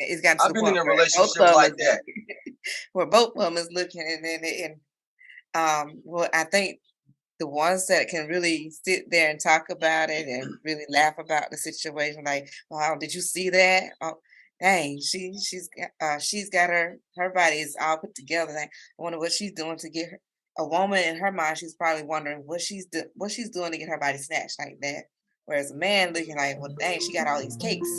it's gotten to I've the been in point a where both relationship of them like is that. where both of them is looking well, I think the ones that can really sit there and talk about it and really laugh about the situation, like, wow, did you see that? Oh, dang, she's got her body is all put together. Like, I wonder what she's doing to get her. A woman in her mind, she's probably wondering what she's doing to get her body snatched like that. Whereas a man looking like, well, dang, she got all these cakes,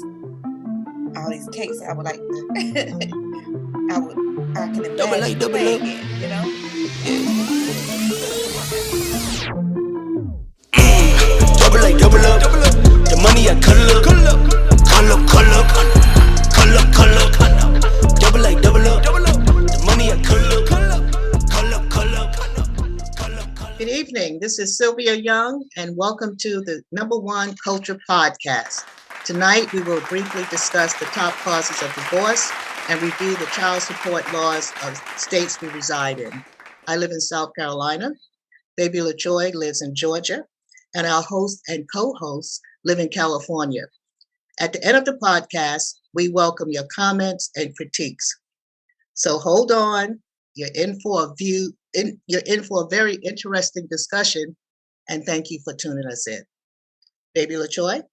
all these cakes. I would like to, I would, I can Double A, imagine double playing up. it, you know? Double A, double up. The money I color up. Color up. Color up. Double A, double up. The money I color up. Good evening. This is Sylvia Young, and welcome to the #1 Culture Podcast. Tonight, we will briefly discuss the top causes of divorce and review the child support laws of states we reside in. I live in South Carolina. Baby LaJoy lives in Georgia, and our host and co-hosts live in California. At the end of the podcast, we welcome your comments and critiques. So hold on. You're in for a very interesting discussion, and thank you for tuning us in. Baby LaJoy?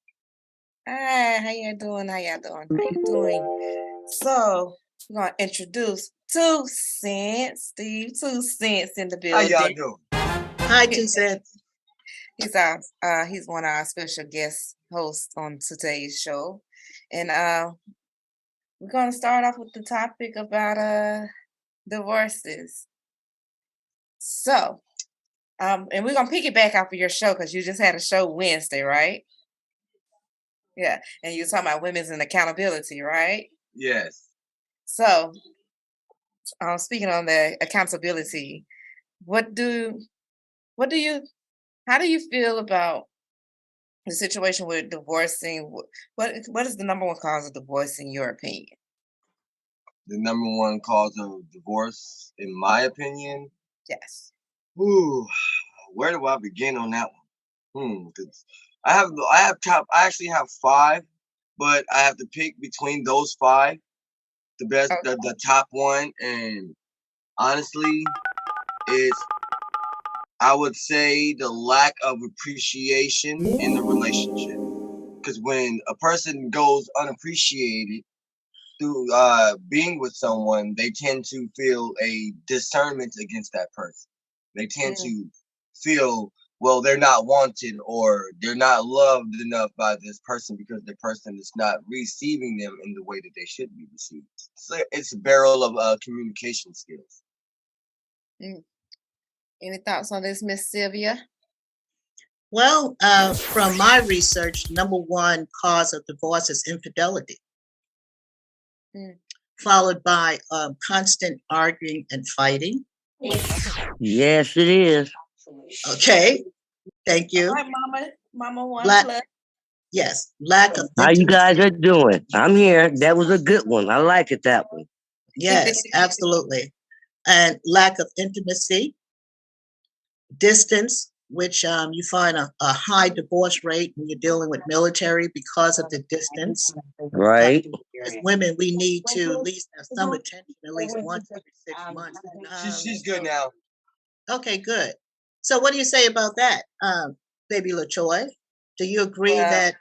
Hi, how you doing? How you doing? So, we're going to introduce 2 Cents, Steve. 2 Cents in the How y'all building. doing? Hi, 2 Cents. He's one of our special guest hosts on today's show. And we're going to start off with the topic about divorces. So, and we're going to piggyback off of your show because you just had a show Wednesday, right? Yeah, and you're talking about women's and accountability, right? Yes. So, speaking on the accountability, how do you feel about the situation with divorcing? What is the #1 cause of divorce in your opinion? The #1 cause of divorce, in my opinion. Yes. Ooh, where do I begin on that one? 'Cause I actually have 5, but I have to pick between those 5. The top one, and honestly, is I would say the lack of appreciation in the relationship. Because when a person goes unappreciated through being with someone, they tend to feel a discernment against that person. They tend to feel, well, they're not wanted or they're not loved enough by this person because the person is not receiving them in the way that they should be received. So it's a barrel of communication skills. Any thoughts on this, Miss Sylvia? Well, from my research, #1 cause of divorce is infidelity, followed by constant arguing and fighting. Yes, it is. Okay, thank you. All right, Mama one plus. Yes, lack of How you intimacy. guys are doing? I'm here. That was a good one. I like it, that one. Yes, absolutely. And lack of intimacy, distance, which you find a high divorce rate when you're dealing with military because of the distance. Right. As women, we need to at least have some attention at least once every 6 months. She's good now. Okay, good. So what do you say about that, Baby LaJoy? Do you agree that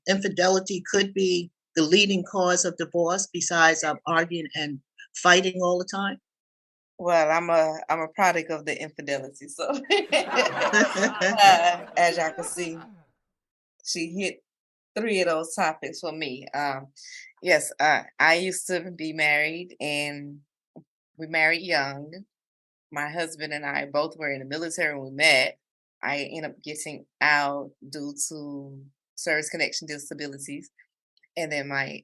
infidelity could be the leading cause of divorce besides arguing and fighting all the time? Well, I'm a product of the infidelity, so as y'all can see, she hit 3 of those topics for me. Yes, I used to be married, and we married young. My husband and I both were in the military when we met. I ended up getting out due to service connection disabilities, and then my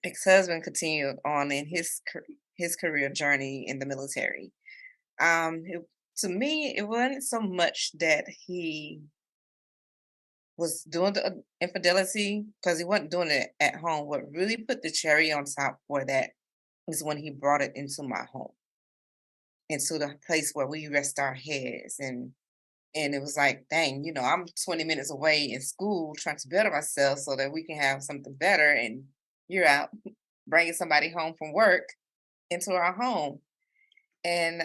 ex-husband continued on in his career journey in the military. To me, it wasn't so much that he was doing the infidelity because he wasn't doing it at home. What really put the cherry on top for that is when he brought it into my home, into the place where we rest our heads. And it was like, dang, I'm 20 minutes away in school trying to better myself so that we can have something better. And you're out bringing somebody home from work into our home. And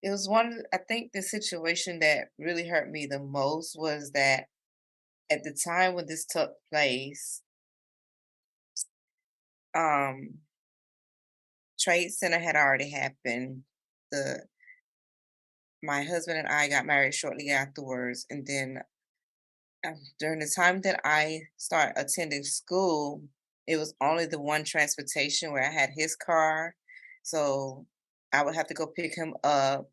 it was I think the situation that really hurt me the most was that at the time when this took place, um, Trade Center had already happened. The My husband and I got married shortly afterwards, and then during the time that I started attending school, it was only the one transportation where I had his car. So I would have to go pick him up,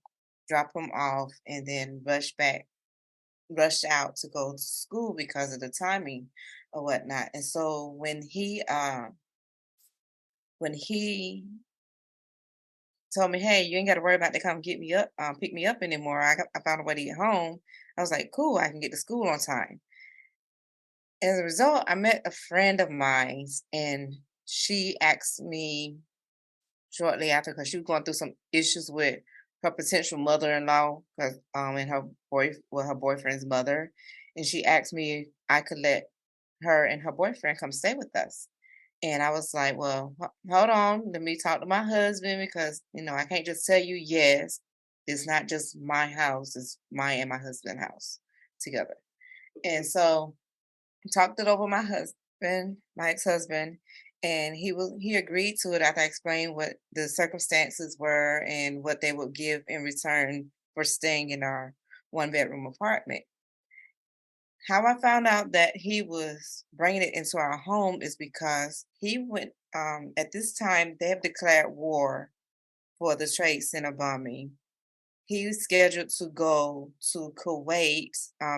drop him off, and then rush out to go to school because of the timing or whatnot. And so when he told me, "Hey, you ain't got to worry about to come get me up, pick me up anymore. I found a way to get home." I was like, "Cool, I can get to school on time." As a result, I met a friend of mine, and she asked me shortly after because she was going through some issues with her potential mother-in-law, because and her boyfriend's mother, and she asked me if I could let her and her boyfriend come stay with us. And I was like, "Well, hold on, let me talk to my husband because I can't just tell you yes. It's not just my house; it's my and my husband's house together." And so talked it over with my ex-husband, and he agreed to it after I explained what the circumstances were and what they would give in return for staying in our one-bedroom apartment. How I found out that he was bringing it into our home is because he went at this time they have declared war for the Trade Center bombing. He was scheduled to go to Kuwait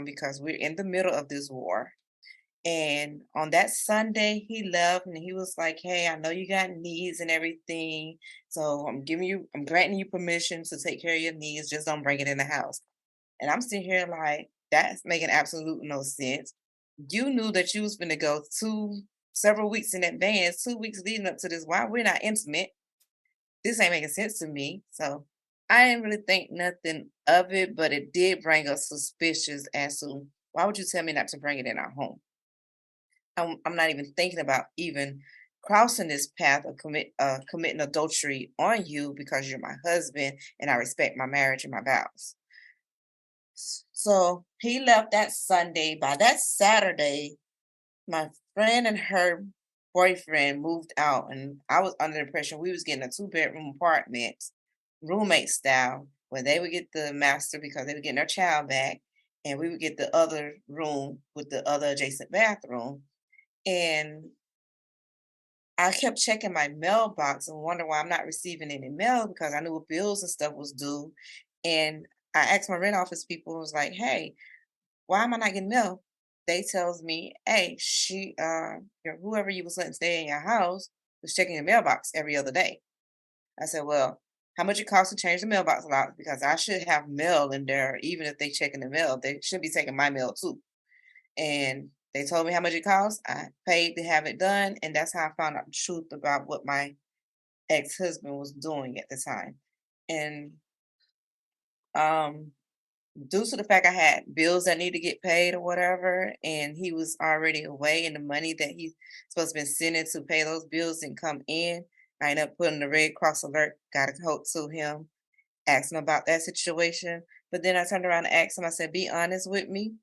because we're in the middle of this war. And on that Sunday, he left and he was like, "Hey, I know you got needs and everything. So I'm granting you permission to take care of your needs. Just don't bring it in the house." And I'm sitting here like, that's making absolute no sense. You knew that you was going to go several weeks in advance, 2 weeks leading up to this. Why we're not intimate? This ain't making sense to me. So I didn't really think nothing of it, but it did bring us suspicious as to why would you tell me not to bring it in our home? I'm not even thinking about even crossing this path of committing adultery on you because you're my husband and I respect my marriage and my vows. So he left that Sunday. By that Saturday, my friend and her boyfriend moved out, and I was under the impression we was getting a two-bedroom apartment, roommate style, where they would get the master because they were getting their child back, and we would get the other room with the other adjacent bathroom. And I kept checking my mailbox and wonder why I'm not receiving any mail because I knew bills and stuff was due. And I asked my rent office people, was like, "Hey, why am I not getting mail?" They tells me, "Hey, whoever you was letting stay in your house was checking your mailbox every other day." I said, "Well, how much it costs to change the mailbox lock? Because I should have mail in there, even if they checking the mail, they should be taking my mail too." And they told me how much it cost. I paid to have it done, and that's how I found out the truth about what my ex-husband was doing at the time. And um due to the fact I had bills that need to get paid or whatever, and he was already away, and the money that he's supposed to been sending to pay those bills didn't come in, I ended up putting the Red Cross alert, got a hold to him, asked him about that situation. But then I turned around and asked him, I said, "Be honest with me.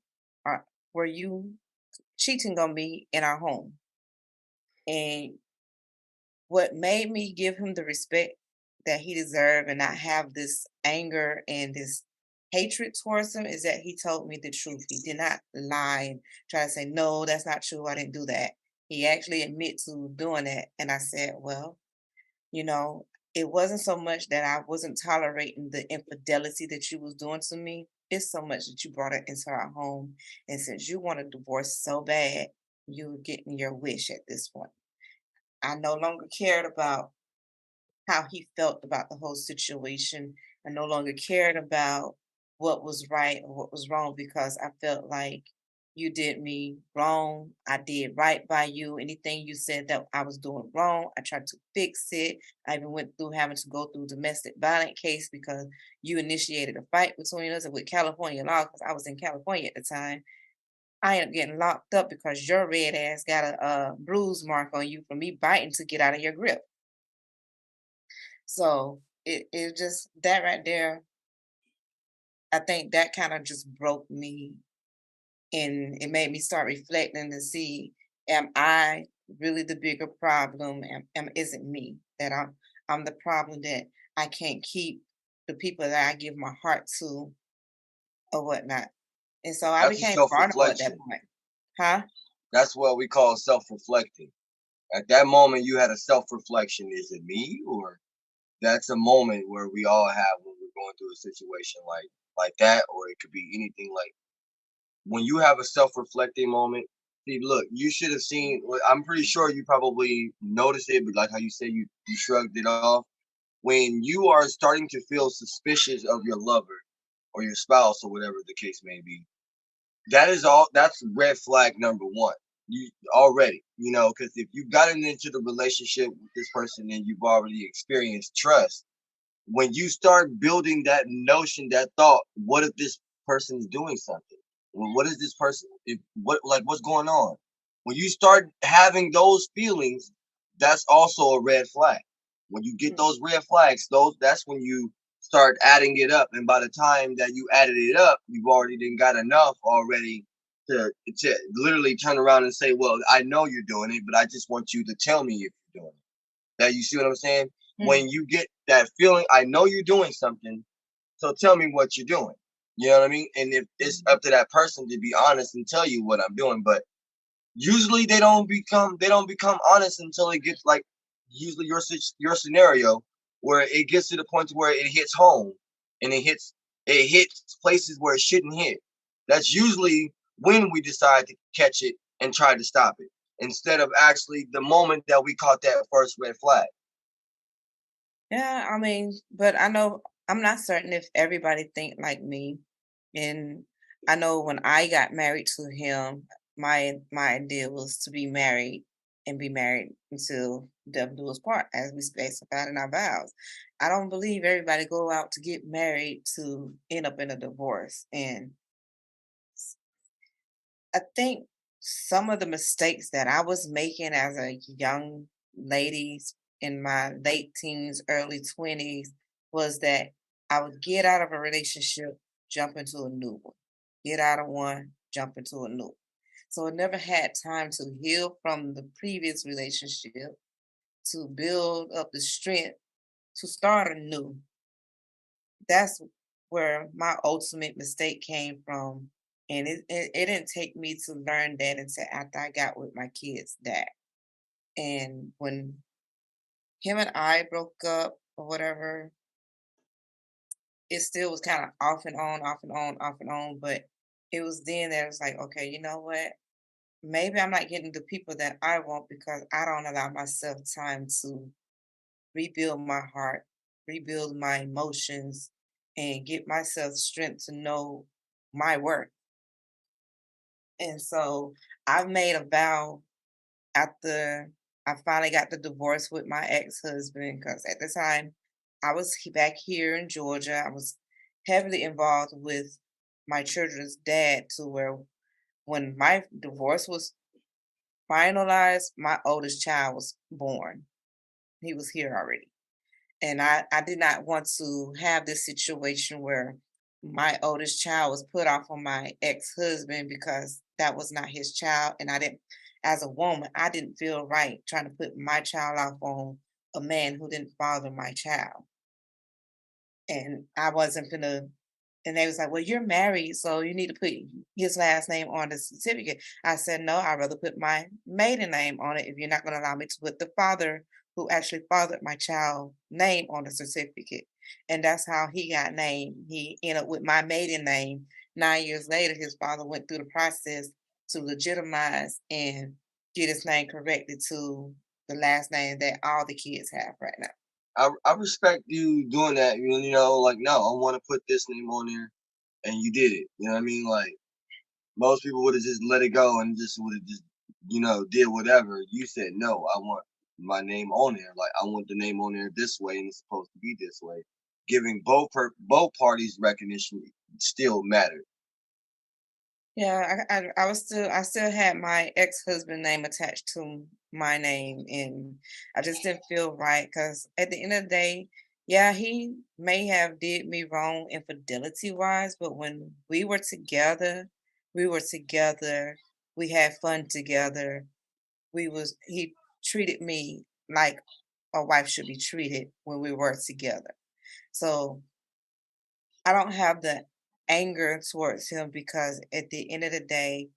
Were you cheating on me in our home?" And what made me give him the respect that he deserved and not have this anger and this hatred towards him is that he told me the truth. He did not lie and try to say, "No, that's not true. I didn't do that." He actually admit to doing that. And I said, "Well, you know, it wasn't so much that I wasn't tolerating the infidelity that you was doing to me. It's so much that you brought it into our home. And since you want a divorce so bad, you're getting your wish at this point." I no longer cared about how he felt about the whole situation. I no longer cared about what was right or what was wrong because I felt like you did me wrong. I did right by you. Anything you said that I was doing wrong, I tried to fix it. I even went through having to go through domestic violence case because you initiated a fight between us and with California law because I was in California at the time. I end up getting locked up because your red ass got a bruise mark on you from me biting to get out of your grip. So it just that right there, I think that kind of just broke me, and it made me start reflecting to see, am I really the bigger problem? Is it me that I'm the problem, that I can't keep the people that I give my heart to or whatnot. And so I That's a became vulnerable at that self-reflection. point. Huh? That's what we call self-reflecting. At that moment, you had a self-reflection. Is it me, or that's a moment where we all have when we're going through a situation like that, or it could be anything. Like when you have a self-reflecting moment. See, look, you should have seen. I'm pretty sure you probably noticed it, but like how you said, you shrugged it off. When you are starting to feel suspicious of your lover or your spouse or whatever the case may be, that's red flag number one. You already, because if you've gotten into the relationship with this person and you've already experienced trust, when you start building that notion, that thought, what if this person is doing something? What is this person? What's going on? When you start having those feelings, that's also a red flag. When you get Mm. those red flags, that's when you start adding it up. And by the time that you added it up, you've already then got enough already to literally turn around and say, well, I know you're doing it, but I just want you to tell me if you're doing it. That you see what I'm saying? Mm. When you get that feeling, I know you're doing something, so tell me what you're doing. You know what I mean? And if it's up to that person to be honest and tell you what I'm doing, but usually they don't become honest until it gets like usually your scenario where it gets to the point to where it hits home and it hits places where it shouldn't hit. That's usually when we decide to catch it and try to stop it instead of actually the moment that we caught that first red flag. Yeah, I mean, but I know I'm not certain if everybody think like me. And I know when I got married to him, my idea was to be married and be married until death do us part, as we specified in our vows. I don't believe everybody go out to get married to end up in a divorce. And I think some of the mistakes that I was making as a young lady in my late teens, early 20s was that I would get out of a relationship, jump into a new one, get out of one, jump into a new one. So I never had time to heal from the previous relationship, to build up the strength to start anew. That's where my ultimate mistake came from. And it didn't take me to learn that until after I got with my kid's dad. And when him and I broke up or whatever, it still was kind of off and on, off and on, off and on. But it was then that it was like, okay, you know what? Maybe I'm not getting the people that I want because I don't allow myself time to rebuild my heart, rebuild my emotions, and get myself strength to know my worth. And so I've made a vow after I finally got the divorce with my ex-husband, because at the time I was back here in Georgia. I was heavily involved with my children's dad, to where when my divorce was finalized, my oldest child was born. He was here already. And I did not want to have this situation where my oldest child was put off on my ex-husband because that was not his child. And I didn't, as a woman, I didn't feel right trying to put my child off on a man who didn't father my child. And I wasn't gonna, and they was like, well, you're married, so you need to put his last name on the certificate. I said, no, I'd rather put my maiden name on it if you're not gonna allow me to put the father who actually fathered my child name on the certificate. And that's how he got named. He ended up with my maiden name. 9 years later, his father went through the process to legitimize and get his name corrected to the last name that all the kids have right now. I respect you doing that. Like no, I want to put this name on there, and you did it. You know what I mean? Like most people would have just let it go and just would have just did whatever. You said no, I want my name on there. Like I want the name on there this way, and it's supposed to be this way. Giving both parties recognition still mattered. Yeah, I still had my ex-husband name attached to my name, and I just didn't feel right because at the end of the day, yeah, he may have did me wrong infidelity wise, but when we were together, we had fun together. He treated me like a wife should be treated when we were together. So I don't have the anger towards him because at the end of the day,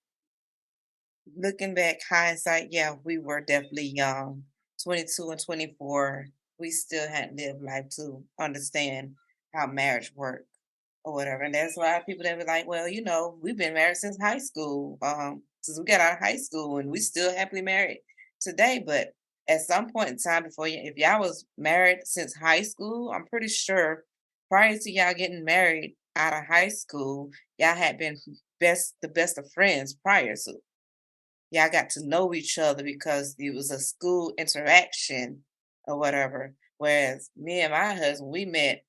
looking back, hindsight, yeah, we were definitely young, 22 and 24. We still hadn't lived life to understand how marriage worked or whatever. And there's a lot of people that were like, well, we've been married since high school, since we got out of high school, and we still happily married today. But at some point in time before you, if y'all was married since high school, I'm pretty sure prior to y'all getting married out of high school, y'all had been the best of friends prior to. Y'all got to know each other because it was a school interaction or whatever. Whereas me and my husband, we met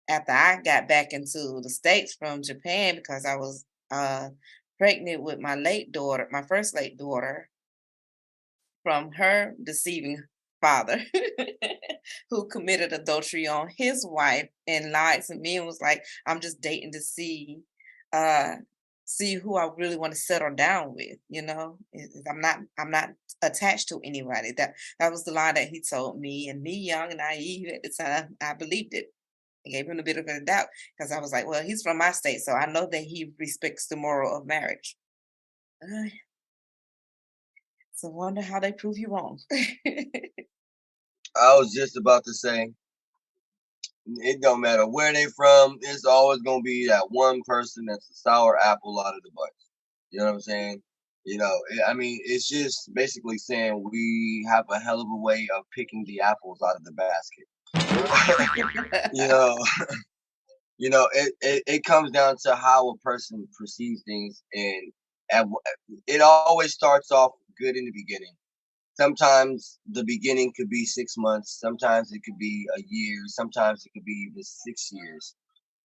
after I got back into the States from Japan because I was pregnant with my first late daughter from her deceiving father who committed adultery on his wife and lied to me and was like, I'm just dating to uh see who I really want to settle down with, I'm not attached to anybody. That was the lie that he told me, and me young and naive at the time, I believed it. I gave him a bit of a doubt because I was like, well, he's from my state, so I know that he respects the moral of marriage. Uh, so wonder how they prove you wrong. I was just about to say, it don't matter where they from. It's always gonna be that one person that's a sour apple out of the bunch. You know what I'm saying? I mean, it's just basically saying we have a hell of a way of picking the apples out of the basket. you know, it comes down to how a person perceives things, and it always starts off good in the beginning. Sometimes the beginning could be 6 months, sometimes it could be a year, sometimes it could be even 6 years.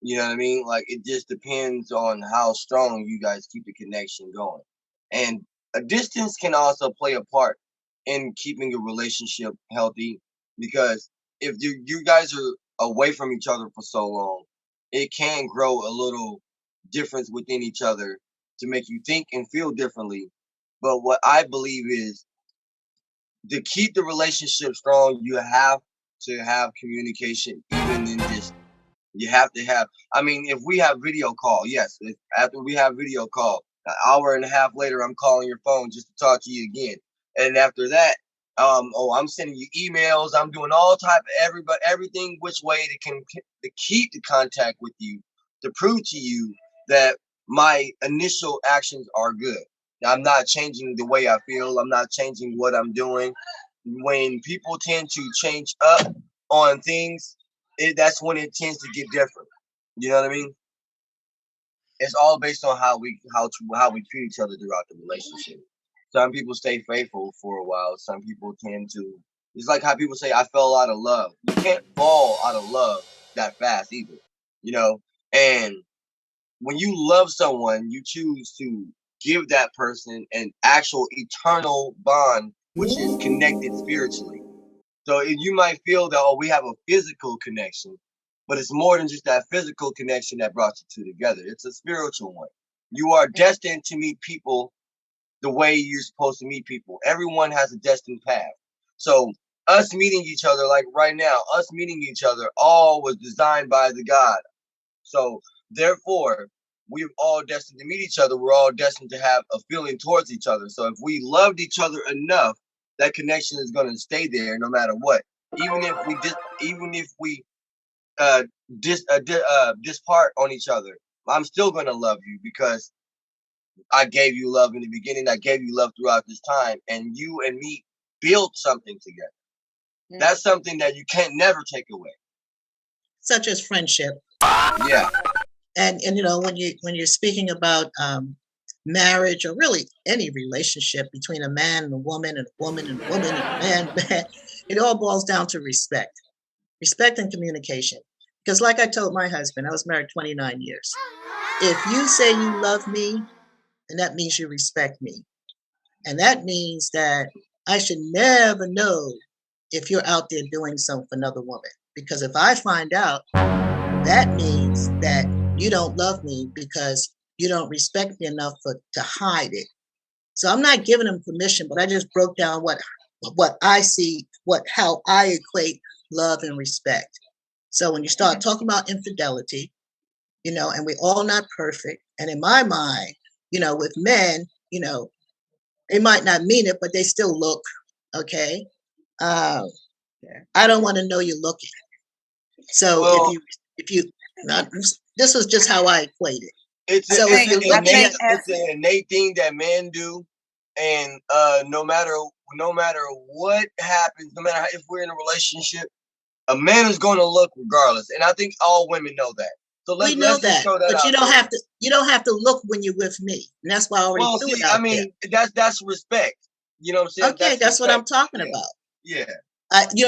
You know what I mean? Like, it just depends on how strong you guys keep the connection going. And a distance can also play a part in keeping a relationship healthy, because if you guys are away from each other for so long, it can grow a little difference within each other to make you think and feel differently. But what I believe is, to keep the relationship strong, you have to have communication, even in this. You have to have. I mean, if we have video call, yes. After we have video call, an hour and a half later, I'm calling your phone just to talk to you again. And after that, I'm sending you emails. I'm doing all type of everything which way to keep the contact with you, to prove to you that my initial actions are good. I'm not changing the way I feel. I'm not changing what I'm doing. When people tend to change up on things, that's when it tends to get different. You know what I mean? It's all based on how we treat each other throughout the relationship. Some people stay faithful for a while. Some people tend to. It's like how people say, "I fell out of love." You can't fall out of love that fast either. You know, and when you love someone, you choose to give that person an actual eternal bond, which is connected spiritually. So you might feel that, oh, we have a physical connection, but it's more than just that physical connection that brought you two together. It's a spiritual one. You are destined to meet people the way you're supposed to meet people. Everyone has a destined path. So us meeting each other, like right now, us meeting each other, all was designed by the God. So therefore, we're all destined to meet each other. We're all destined to have a feeling towards each other. So if we loved each other enough, that connection is going to stay there no matter what. Even if we uh, dispart on each other, I'm still going to love you because I gave you love in the beginning. I gave you love throughout this time, and you and me built something together. That's something that you can't never take away. Such as friendship. Yeah. And when you're speaking about marriage, or really any relationship between a man and a woman, and a woman and a woman, and a man, it all boils down to respect and communication. Because like I told my husband, I was married 29 years. If you say you love me, and that means you respect me. And that means that I should never know if you're out there doing something for another woman. Because if I find out, that means that you don't love me because you don't respect me enough to hide it. So I'm not giving him permission, but I just broke down what I see, how I equate love and respect. So when you start talking about infidelity, and we're all not perfect. And in my mind, with men, they might not mean it, but they still look, okay? I don't want to know you're looking. So Well, if you, not, this was just how I equate it. it's So if you're looking at, it's an innate thing that men do, and no matter what happens, no matter if we're in a relationship, a man is going to look regardless, and I think all women know that. So we know that, but you don't have to look when you're with me, and that's why I already threw it out there. That's respect. You know what I'm saying? Okay, that's what I'm talking about. Yeah.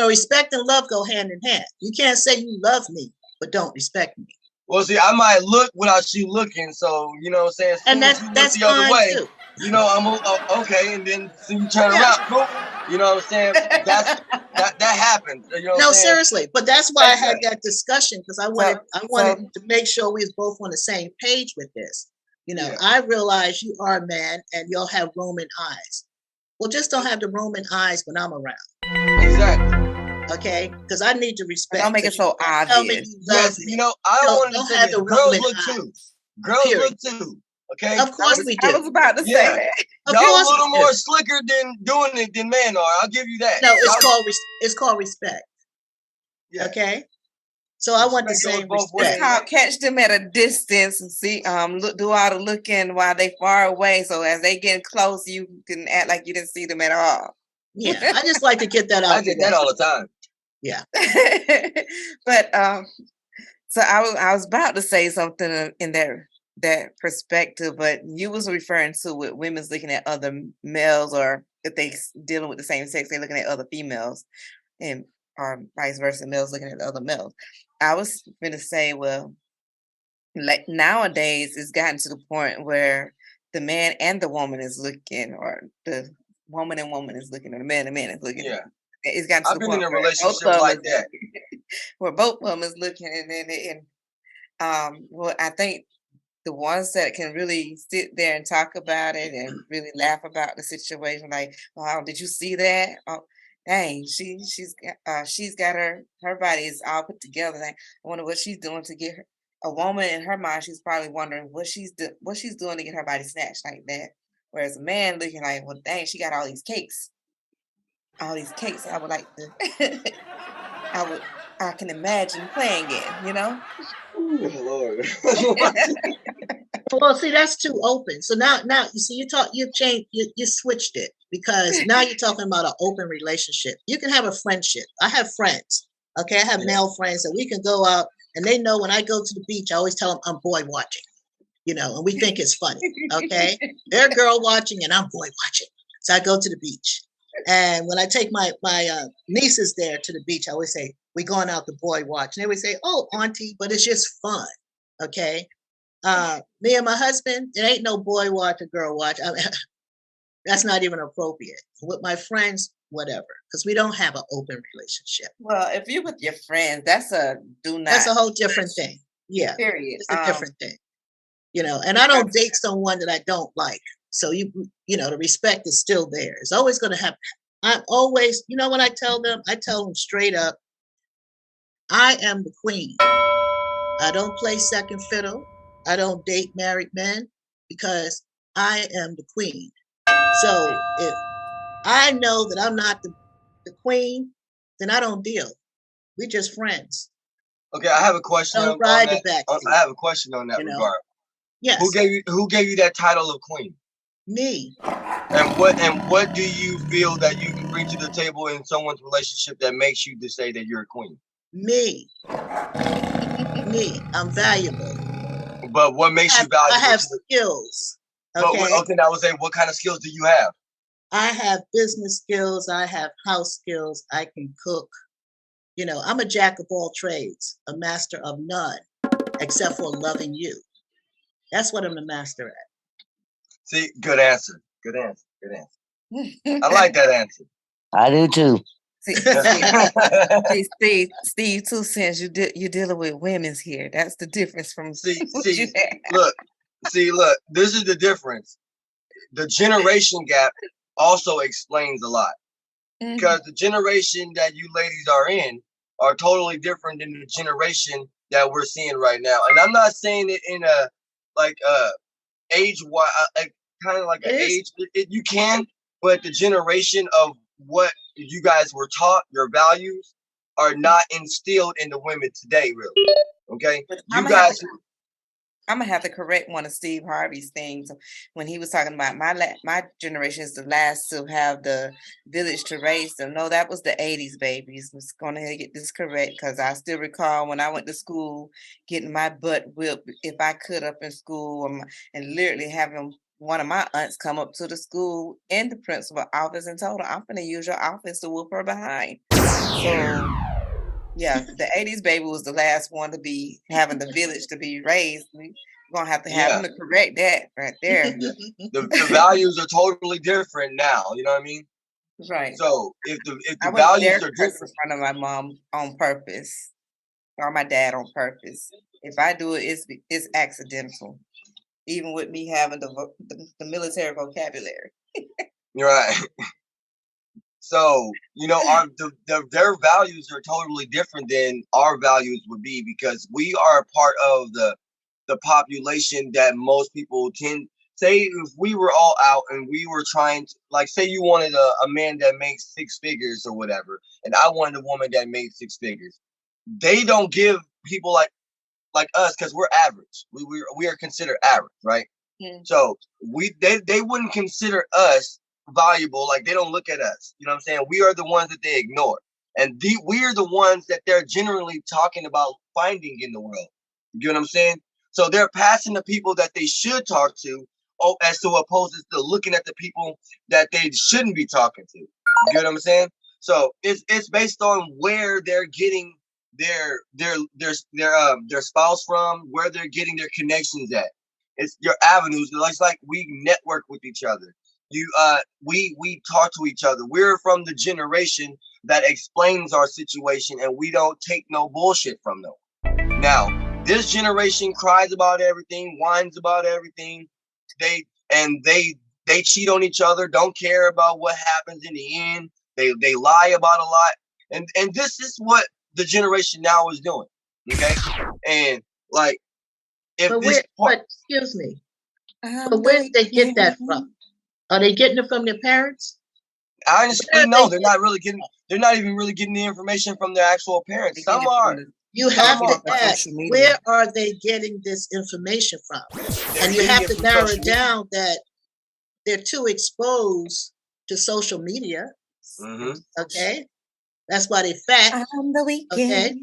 Respect and love go hand in hand. You can't say you love me, but don't respect me. Well, see, I might look without you looking, so you know what I'm saying. And that's the other way. Too. I'm okay, and then you turn around. Cool. You know what I'm saying? That happens. You know no, seriously, but that's why I had that discussion, because I wanted to make sure we was both on the same page with this. I realize you are a man and you'll have Roman eyes. Well, just don't have the Roman eyes when I'm around. Exactly. Okay, because I need to respect. Don't make it so obvious. Yes, I don't want to say that. Girls look too. Girls look too. Okay. Of course we do. I was about to say that. Y'all a little more slicker than doing it than men are. I'll give you that. No, it's called respect. Yeah. Okay. So I want to say respect. It's called catch them at a distance and see, do all the looking while they far away. So as they get close, you can act like you didn't see them at all. Yeah, I just like to get that out. I get that all the time. Yeah. But so I was about to say something in that perspective, but you was referring to with women's looking at other males, or if they dealing with the same sex, they're looking at other females, and or vice versa, males looking at other males. I was going to say, well, like nowadays it's gotten to the point where the man and the woman is looking, or the woman and woman is looking, or the man and man is looking. Yeah. It's gotten to I've the been point in a relationship like that. Where both of them is looking, and well, I think the ones that can really sit there and talk about it and really laugh about the situation, like, wow, did you see that? Oh, dang, she's got her body is all put together. Like, I wonder what she's doing to get her. A woman in her mind, she's probably wondering what she's doing to get her body snatched like that. Whereas a man looking like, well, dang, she got all these cakes. All these cakes. I would like to. I can imagine playing it. Ooh, Lord. Well, see, that's too open. So now you see, you've changed, you switched it, because now you're talking about an open relationship. You can have a friendship. I have friends. Okay, I have male friends that we can go out, and they know when I go to the beach, I always tell them I'm boy watching. And we think it's funny. Okay, they're girl watching, and I'm boy watching. So I go to the beach, and when I take my nieces there to the beach, I always say, we're going out to boy watch. And they would say, oh, auntie, but it's just fun. Okay. Me and my husband, it ain't no boy watch or girl watch. I mean, that's not even appropriate. With my friends, whatever, because we don't have an open relationship. Well, if you're with your friends, that's a That's a whole different thing. Yeah. Period. It's a different thing. And I don't date someone that I don't like. So the respect is still there. It's always going to happen. I'm always, when I tell them straight up, I am the queen. I don't play second fiddle. I don't date married men, because I am the queen. So if I know that I'm not the queen, then I don't deal. We're just friends. Okay, I have a question. Don't ride the back. I have a question on that regard. Yes. Who gave you that title of queen? Me. And what do you feel that you can bring to the table in someone's relationship that makes you to say that you're a queen? Me. I'm valuable. But what makes you valuable? I have skills. Okay. I would say, what kind of skills do you have? I have business skills. I have house skills. I can cook. I'm a jack of all trades, a master of none, except for loving you. That's what I'm a master at. See, good answer. Good answer. Good answer. I like that answer. I do too. See, Steve, too, since you're dealing with women's here. That's the difference from what you have. Look, this is the difference. The generation gap also explains a lot. Because the generation that you ladies are in are totally different than the generation that we're seeing right now. And I'm not saying it in a like age wise, kind of like an age. You can, but the generation of what you guys were taught, your values, are not instilled in the women today. Really, okay? I'm gonna have to correct one of Steve Harvey's things when he was talking about my generation is the last to have the village to raise them. No, that was the 80s babies. I'm just gonna get this correct because I still recall when I went to school getting my butt whipped if I could up in school and literally having one of my aunts come up to the school in the principal office and told her, I'm gonna use your office to whoop her behind. So yeah, the 80s baby was the last one to be having the village to be raised. We're gonna have him to correct that right there. The values are totally different now. You know what I mean? Right. So if the values are different, in front of my mom on purpose or my dad on purpose. If I do it, it's accidental. Even with me having the military vocabulary. You're right. So, you know, their values are totally different than our values would be because we are a part of the population that most people tend. Say if we were all out and we were trying to, like, say you wanted a man that makes 6 figures or whatever, and I wanted a woman that made 6 figures. They don't give people like us because we're average. We are considered average, right? Yeah. So they wouldn't consider us valuable. Like they don't look at us. You know what I'm saying? We are the ones that they ignore, and we are the ones that they're generally talking about finding in the world. You get what I'm saying? So they're passing the people that they should talk to, as to opposed to looking at the people that they shouldn't be talking to. You get what I'm saying? So it's based on where they're getting their spouse from, where they're getting their connections at. It's your avenues. It's like we network with each other. We talk to each other. We're from the generation that explains our situation, and we don't take no bullshit from them. Now, this generation cries about everything, whines about everything. They cheat on each other, don't care about what happens in the end. They lie about a lot. And this is what the generation now is doing. Okay? And like but excuse me. But where did they get that from? Are they getting it from their parents? Honestly, no, they're not even really getting the information from their actual parents. Some are. You have to ask, where are they getting this information from? And you have to narrow it down that they're too exposed to social media. Mm-hmm. Okay? That's why they're fat. On the weekend. Okay?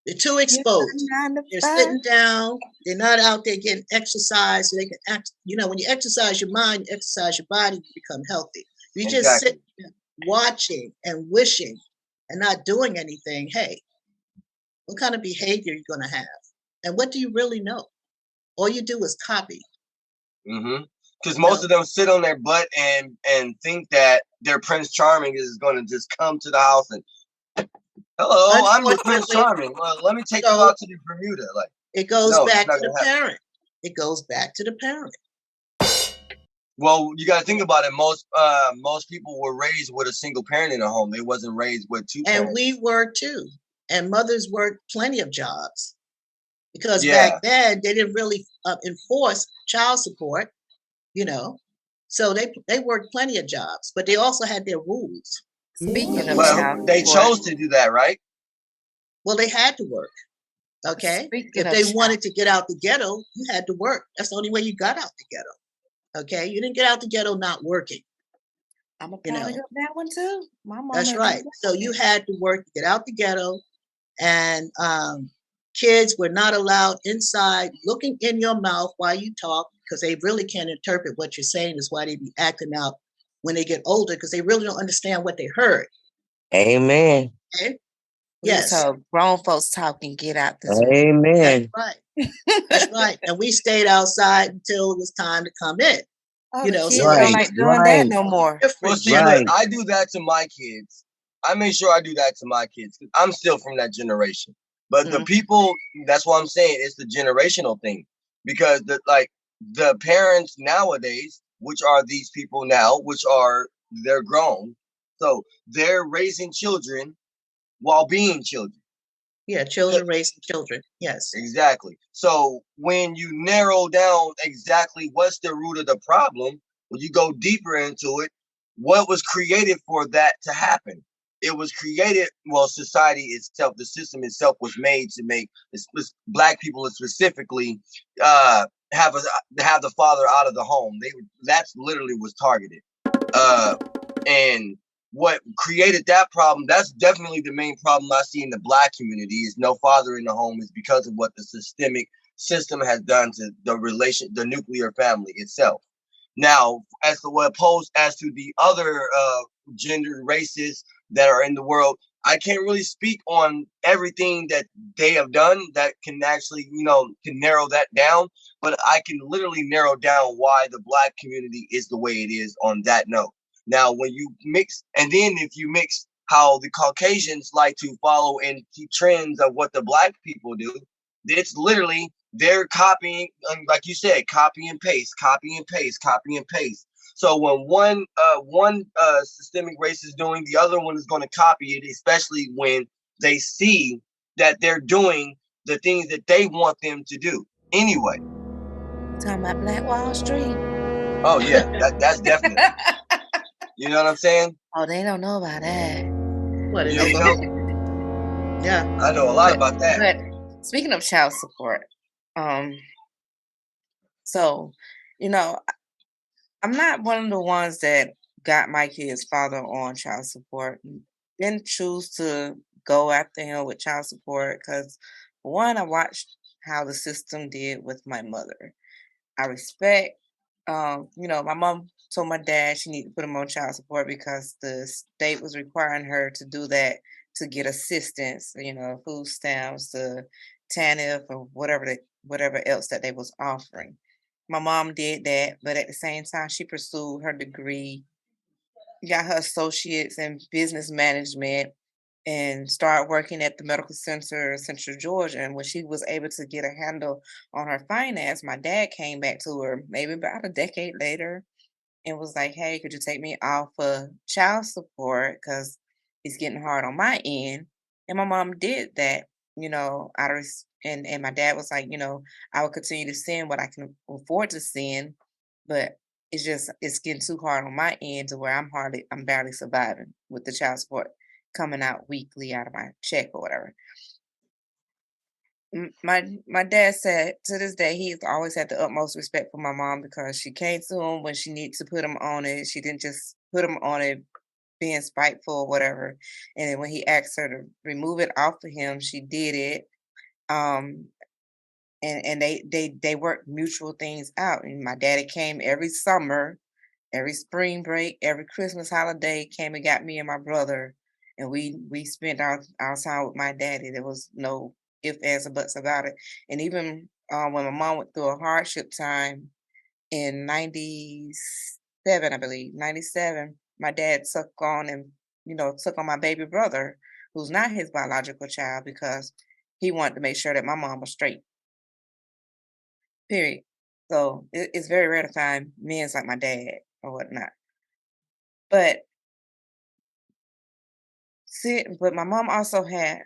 They're too exposed. They're sitting down. They're not out there getting exercise. So they can act. You know, when you exercise your mind, you exercise your body, you become healthy. You just sit watching and wishing and not doing anything. Hey, what kind of behavior are you going to have? And what do you really know? All you do is copy. Mm-hmm. Because most of them sit on their butt and think that their Prince Charming is going to just come to the house and, hello, I'm the Prince Charming. Well, let me take you out to the Bermuda. Like it goes back to the parent. It goes back to the parent. Well, you got to think about it. Most people were raised with a single parent in a home. They wasn't raised with 2 parents. And we were too. And mothers worked plenty of jobs because back then they didn't really enforce child support, you know. So they worked plenty of jobs, but they also had their rules. Speaking of child they chose to do that, right? Well, they had to work. Okay. If they wanted to get out the ghetto, you had to work. That's the only way you got out the ghetto. Okay. You didn't get out the ghetto not working. I'm a product of that one too. My mom. That's right. So you had to work to get out the ghetto, and kids were not allowed inside looking in your mouth while you talk because they really can't interpret what you're saying. Is why they be acting out when they get older because they really don't understand what they heard. Amen. Okay? Yes. So grown folks talking, get out this Amen. That's right. That's right. And we stayed outside until it was time to come in. Oh, You the know, kids so don't Right, like doing that right, no more. Well, different see, look, right. I do that to my kids. I make sure I do that to my kids. 'Cause I'm still from that generation. But the Mhm. people, that's what I'm saying. It's the generational thing. Because the parents nowadays, which are these people now, they're grown. So they're raising children while being children. Yeah, children raising children. Yes. Exactly. So when you narrow down exactly what's the root of the problem, when you go deeper into it, what was created for that to happen? It was created, well, society itself, the system itself was made to make black people specifically uh, have the father out of the home. That's literally was targeted. Uh, and what created that problem, that's definitely the main problem I see in the black community is no father in the home is because of what the systemic system has done to the nuclear family itself. Now, as to what opposed as to the other gender races that are in the world, I can't really speak on everything that they have done that can actually, can narrow that down. But I can literally narrow down why the black community is the way it is on that note. Now, when you mix, and then if you mix how the Caucasians like to follow and keep trends of what the black people do, it's literally they're copying, like you said, copy and paste, copy and paste, copy and paste. So when one systemic race is doing, the other one is going to copy it, especially when they see that they're doing the things that they want them to do. Anyway, Talking about Black Wall Street. oh yeah, that's definitely. You know what I'm saying? Oh, they don't know about that. What is You it? you Go know, ahead. Yeah. I know a lot But about that. but speaking of child support, um, so you know, I'm not one of the ones that got my kid's father on child support. Didn't choose to go after him with child support because, one, I watched how the system did with my mother. I respect, my mom told my dad she needed to put him on child support because the state was requiring her to do that to get assistance, food stamps, the TANF, or whatever else that they was offering. My mom did that, but at the same time, she pursued her degree, got her associates in business management, and started working at the medical center, Central Georgia. And when she was able to get a handle on her finance, my dad came back to her maybe about a decade later and was like, "Hey, could you take me off of child support? Because it's getting hard on my end." And my mom did that, and my dad was like, "I will continue to send what I can afford to send, but it's getting too hard on my end to where I'm barely surviving with the child support coming out weekly out of my check or whatever." My dad said to this day he's always had the utmost respect for my mom because she came to him when she needed to put him on it. She didn't just put him on it being spiteful or whatever. And then when he asked her to remove it off of him, she did it. Um, and they worked mutual things out. And my daddy came every summer, every spring break, every Christmas holiday, came and got me and my brother, and we spent our time with my daddy. There was no ifs, ands, or buts about it. And even when my mom went through a hardship time in '97, I believe, '97, my dad took on my baby brother, who's not his biological child, because he wanted to make sure that my mom was straight. Period. So it's very rare to find men's like my dad or whatnot. But but my mom also had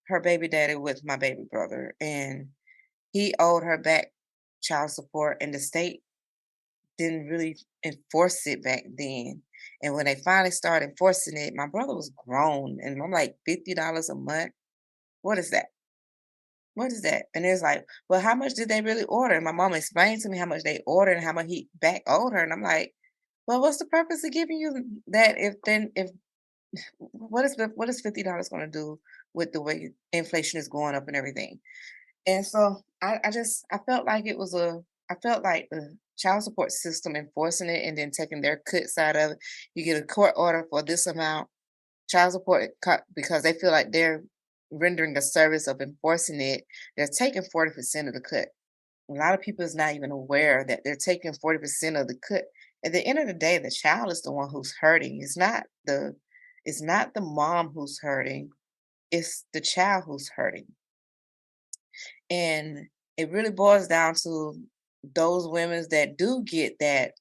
her baby daddy with my baby brother, and he owed her back child support, and the state didn't really enforce it back then. And when they finally started enforcing it, my brother was grown, and I'm like, $50 a month? What is that? What is that? And it's like, well, how much did they really order? And my mom explained to me how much they ordered and how much he back owed her. And I'm like, well, what's the purpose of giving you that if what is $50 going to do with the way inflation is going up and everything? And so I felt like I felt like the child support system enforcing it and then taking their cut side of it. You get a court order for this amount child support cut because they feel like they're rendering the service of enforcing it. They're taking 40% of the cut. A lot of people is not even aware that they're taking 40% of the cut At the end of the day, the child is the one who's hurting. It's not the mom who's hurting. It's the child who's hurting. And it really boils down to those women that do get that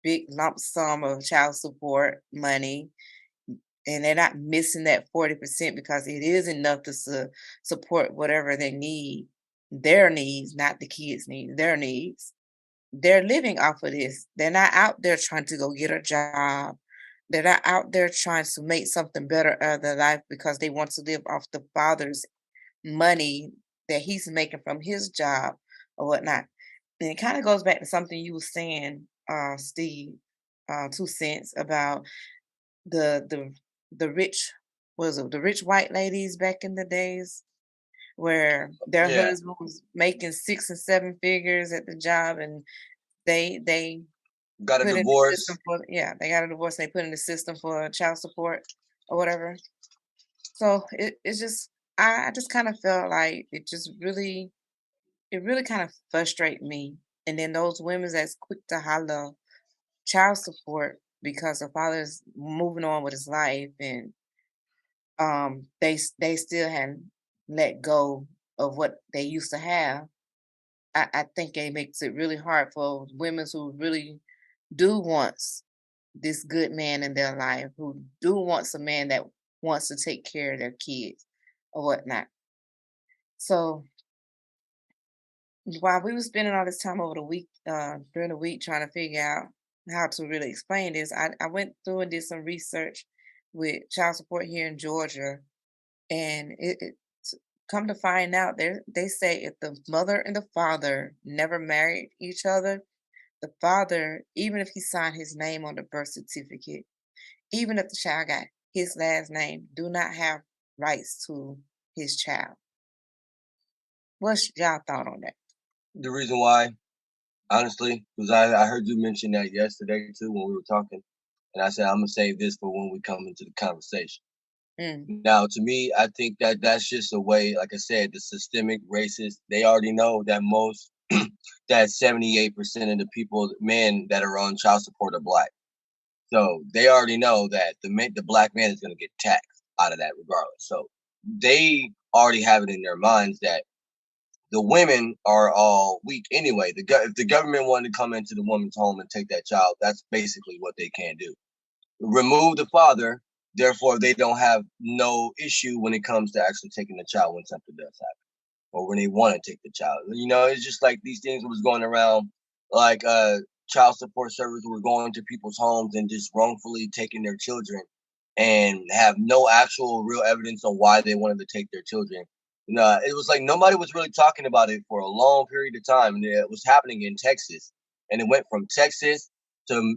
big lump sum of child support money, and they're not missing that 40% because it is enough to support whatever they need, their needs, not the kids' needs, their needs. They're living off of this. They're not out there trying to go get a job. They're not out there trying to make something better of their life because they want to live off the father's money that he's making from his job or whatnot. And it kind of goes back to something you were saying, Steve, 2 cents about the the rich was it the rich white ladies back in the days where their Yeah, husband was making 6 and 7 figures at the job, and they got a put in the system divorce. for, yeah, they got a divorce and they put in the system for child support or whatever. So it's just I just kind of felt like it really kind of frustrated me. And then those women that's quick to holler child support because the father's moving on with his life, and they still hadn't let go of what they used to have. I think it makes it really hard for women who really do want this good man in their life, who do want a man that wants to take care of their kids or whatnot. So while we were spending all this time over the week, during the week, trying to figure out how to really explain this, I went through and did some research with child support here in Georgia, and come to find out, they say if the mother and the father never married each other, the father, even if he signed his name on the birth certificate, even if the child got his last name, do not have rights to his child. What's y'all thought on that? The reason why, honestly, because I heard you mention that yesterday too when we were talking, and I said I'm gonna save this for when we come into the conversation. Mm, Now, to me, I think that that's just a way, like I said, the systemic racist. They already know that that 78% of the people, men that are on child support are black. So they already know that the black man is going to get taxed out of that regardless. So they already have it in their minds that the women are all weak anyway. If the government wanted to come into the woman's home and take that child, that's basically what they can do. Remove the father, therefore they don't have no issue when it comes to actually taking the child when something does happen or when they want to take the child. It's just like these things was going around, like child support services were going to people's homes and just wrongfully taking their children and have no actual real evidence on why they wanted to take their children. It was like nobody was really talking about it for a long period of time. And it was happening in Texas, and it went from Texas to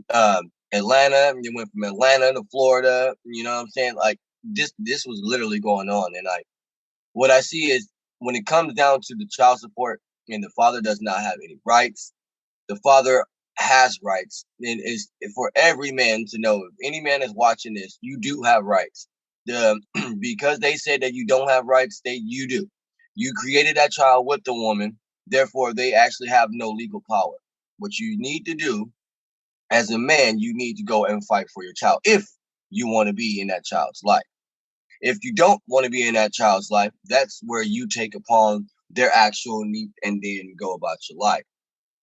Atlanta, and it went from Atlanta to Florida. You know what I'm saying? Like this was literally going on, and what I see is when it comes down to the child support, and the father does not have any rights. The father has rights, and is for every man to know. If any man is watching this, you do have rights. Because they said that you don't have rights, you do. You created that child with the woman, therefore they actually have no legal power. What you need to do as a man, you need to go and fight for your child if you want to be in that child's life. If you don't want to be in that child's life, that's where you take upon their actual need and then go about your life.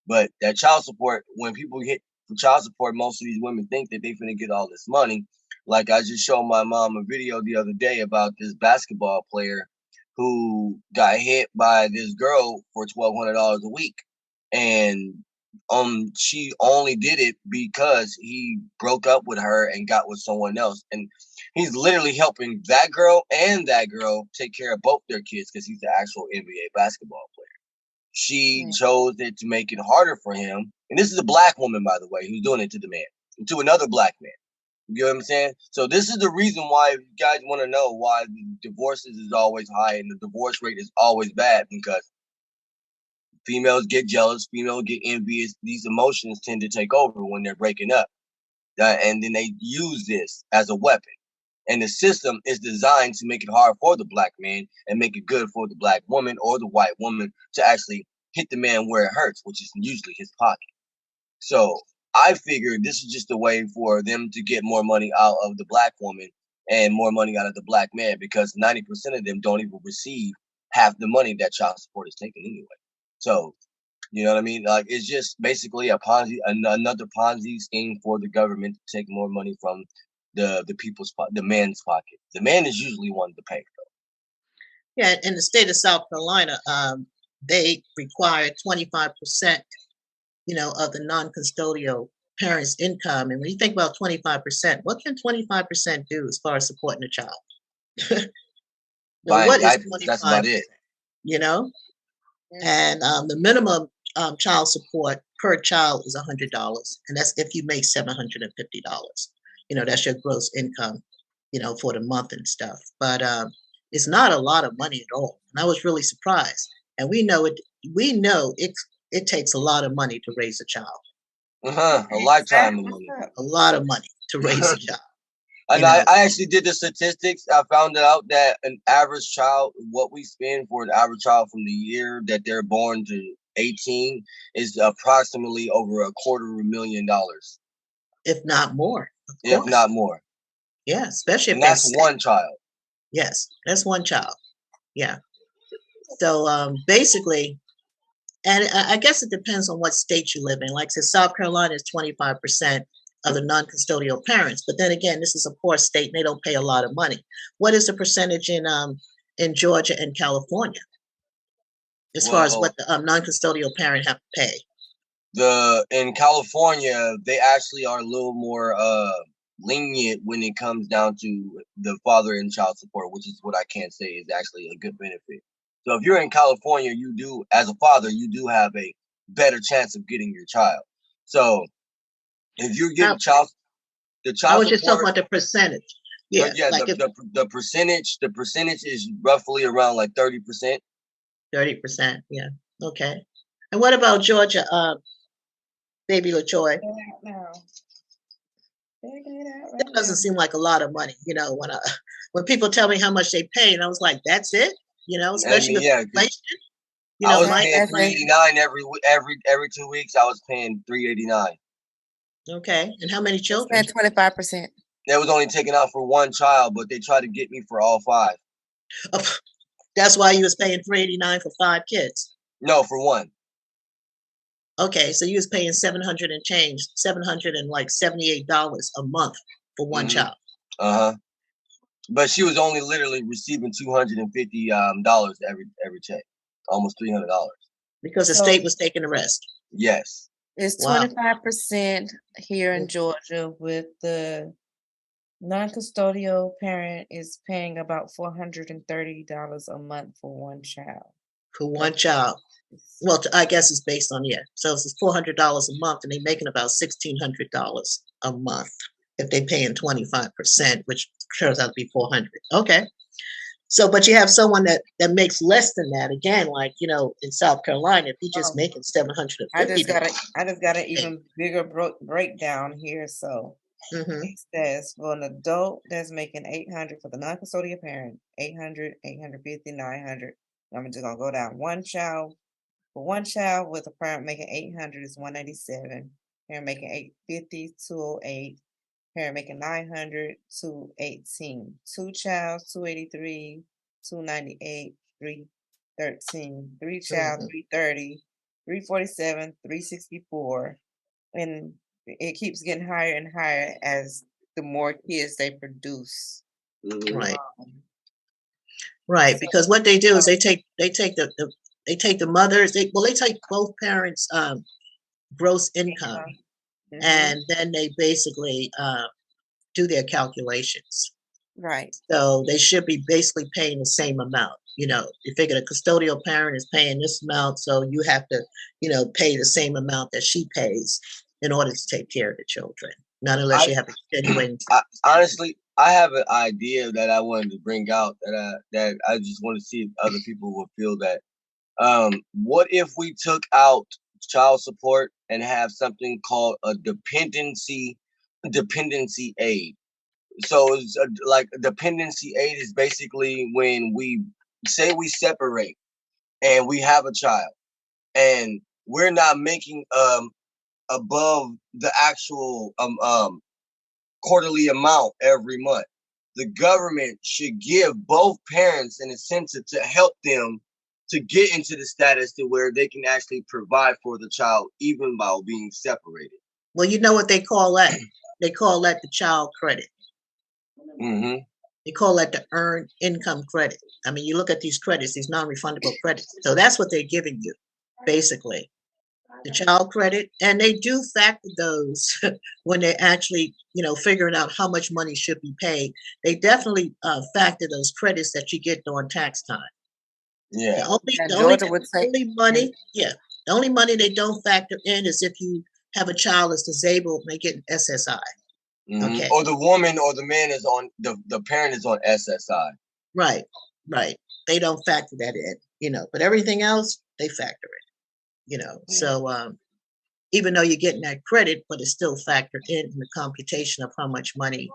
But that child support, when people hit for child support, most of these women think that they're going to get all this money. Like I just showed my mom a video the other day about this basketball player who got hit by this girl for $1,200 a week. And she only did it because he broke up with her and got with someone else. And he's literally helping that girl and that girl take care of both their kids because he's the actual NBA basketball player. She mm, chose it to make it harder for him. And this is a black woman, by the way, who's doing it to the man, to another black man. You know what I'm saying? So this is the reason why, if you guys want to know why the divorces is always high and the divorce rate is always bad, because females get jealous, females get envious. These emotions tend to take over when they're breaking up. And then they use this as a weapon. And the system is designed to make it hard for the black man and make it good for the black woman or the white woman to actually hit the man where it hurts, which is usually his pocket. So I figured this is just a way for them to get more money out of the black woman and more money out of the black man, because 90% of them don't even receive half the money that child support is taking anyway. So, you know what I mean? Like, it's just basically a Ponzi, another Ponzi scheme for the government to take more money from the people's the man's pocket. The man is usually one to pay. Yeah, in the state of South Carolina, they require 25%, of the non-custodial parents' income. And when you think about 25%, what can 25% do as far as supporting a child? Buying What is diapers, that's about 25%? it. And the minimum child support per child is $100, and that's if you make $750. That's your gross income, for the month and stuff. But it's not a lot of money at all, and I was really surprised. And we know it. We know it takes a lot of money to raise a child. A lifetime of money. A lot of money to raise a child. And I actually did the statistics. I found out that an average child, what we spend for an average child from the year that they're born to 18 is approximately over $250,000. If not more. If not more. Yeah, especially if that's one child. Yes, that's one child. Yeah. So basically, and I guess it depends on what state you live in. Like I said, South Carolina is 25% of the non-custodial parents. But then again, this is a poor state and they don't pay a lot of money. What is the percentage in Georgia and California as far as what the non-custodial parent have to pay? In California, they actually are a little more lenient when it comes down to the father and child support, which is what I can say is actually a good benefit. So if you're in California, you do, as a father, you do have a better chance of getting your child. So if you're getting child I was just talking about the percentage. Yeah, like the percentage is roughly around like 30%. 30%, yeah. Okay. And what about Georgia, baby LaChoy? That doesn't seem like a lot of money, when people tell me how much they pay, and I was like, that's it, especially with inflation. I was paying $389 every 2 weeks. I was paying $389. Okay, and how many children? 25%. That was only taken out for one child, but they tried to get me for all 5. That's why you was paying $389 for 5 kids. No, for one. Okay, so you was paying $778 a month for one child. But she was only literally receiving $250 every check, almost $300. Because the state was taking the rest. Yes. It's 25% here in Georgia, with the non-custodial parent is paying about $430 a month for one child. For one child. Well, I guess it's based on, so it's $400 a month, and they're making about $1,600 a month if they're paying 25%, which turns out to be $400. Okay. So, but you have someone that makes less than that. Again, like, in South Carolina, if you're just making $750. I just got an even bigger breakdown here. So it says for an adult that's making $800 for the non-custodial parent, $800, $850, $900. I'm just gonna go down. For one child with a parent making $800 is $187. Parent making $850, $208. Parent making $900, $218. 2 child, $283, $298, $313. 3 child, $330, $347, $364. And it keeps getting higher and higher as the more kids they produce. Right. Right, because what they do is they take the mothers. They take both parents' gross income, and then they basically do their calculations. Right. So they should be basically paying the same amount. You figure the custodial parent is paying this amount, so you have to, pay the same amount that she pays in order to take care of the children. Not unless you have extenuating. Honestly, I have an idea that I wanted to bring out that I just want to see if other people will feel that. What if we took out child support and have something called a dependency aid? So it's like dependency aid is basically when we say we separate and we have a child and we're not making above the actual quarterly amount every month. The government should give both parents an incentive to help them to get into the status to where they can actually provide for the child even while being separated. Well, you know what they call that? They call that the child credit. Mm-hmm. They call that the earned income credit. I mean, you look at these credits, these non-refundable credits. So that's what they're giving you, basically. The child credit, and they do factor those when they're actually, figuring out how much money should be paid. They definitely factor those credits that you get during tax time. Yeah. The only money they don't factor in is if you have a child that's disabled, make it SSI. Mm-hmm. Okay. Or the woman or the man is on the parent is on SSI. Right. They don't factor that in, but everything else they factor it. So even though you're getting that credit, but it's still factored in the computation of how much money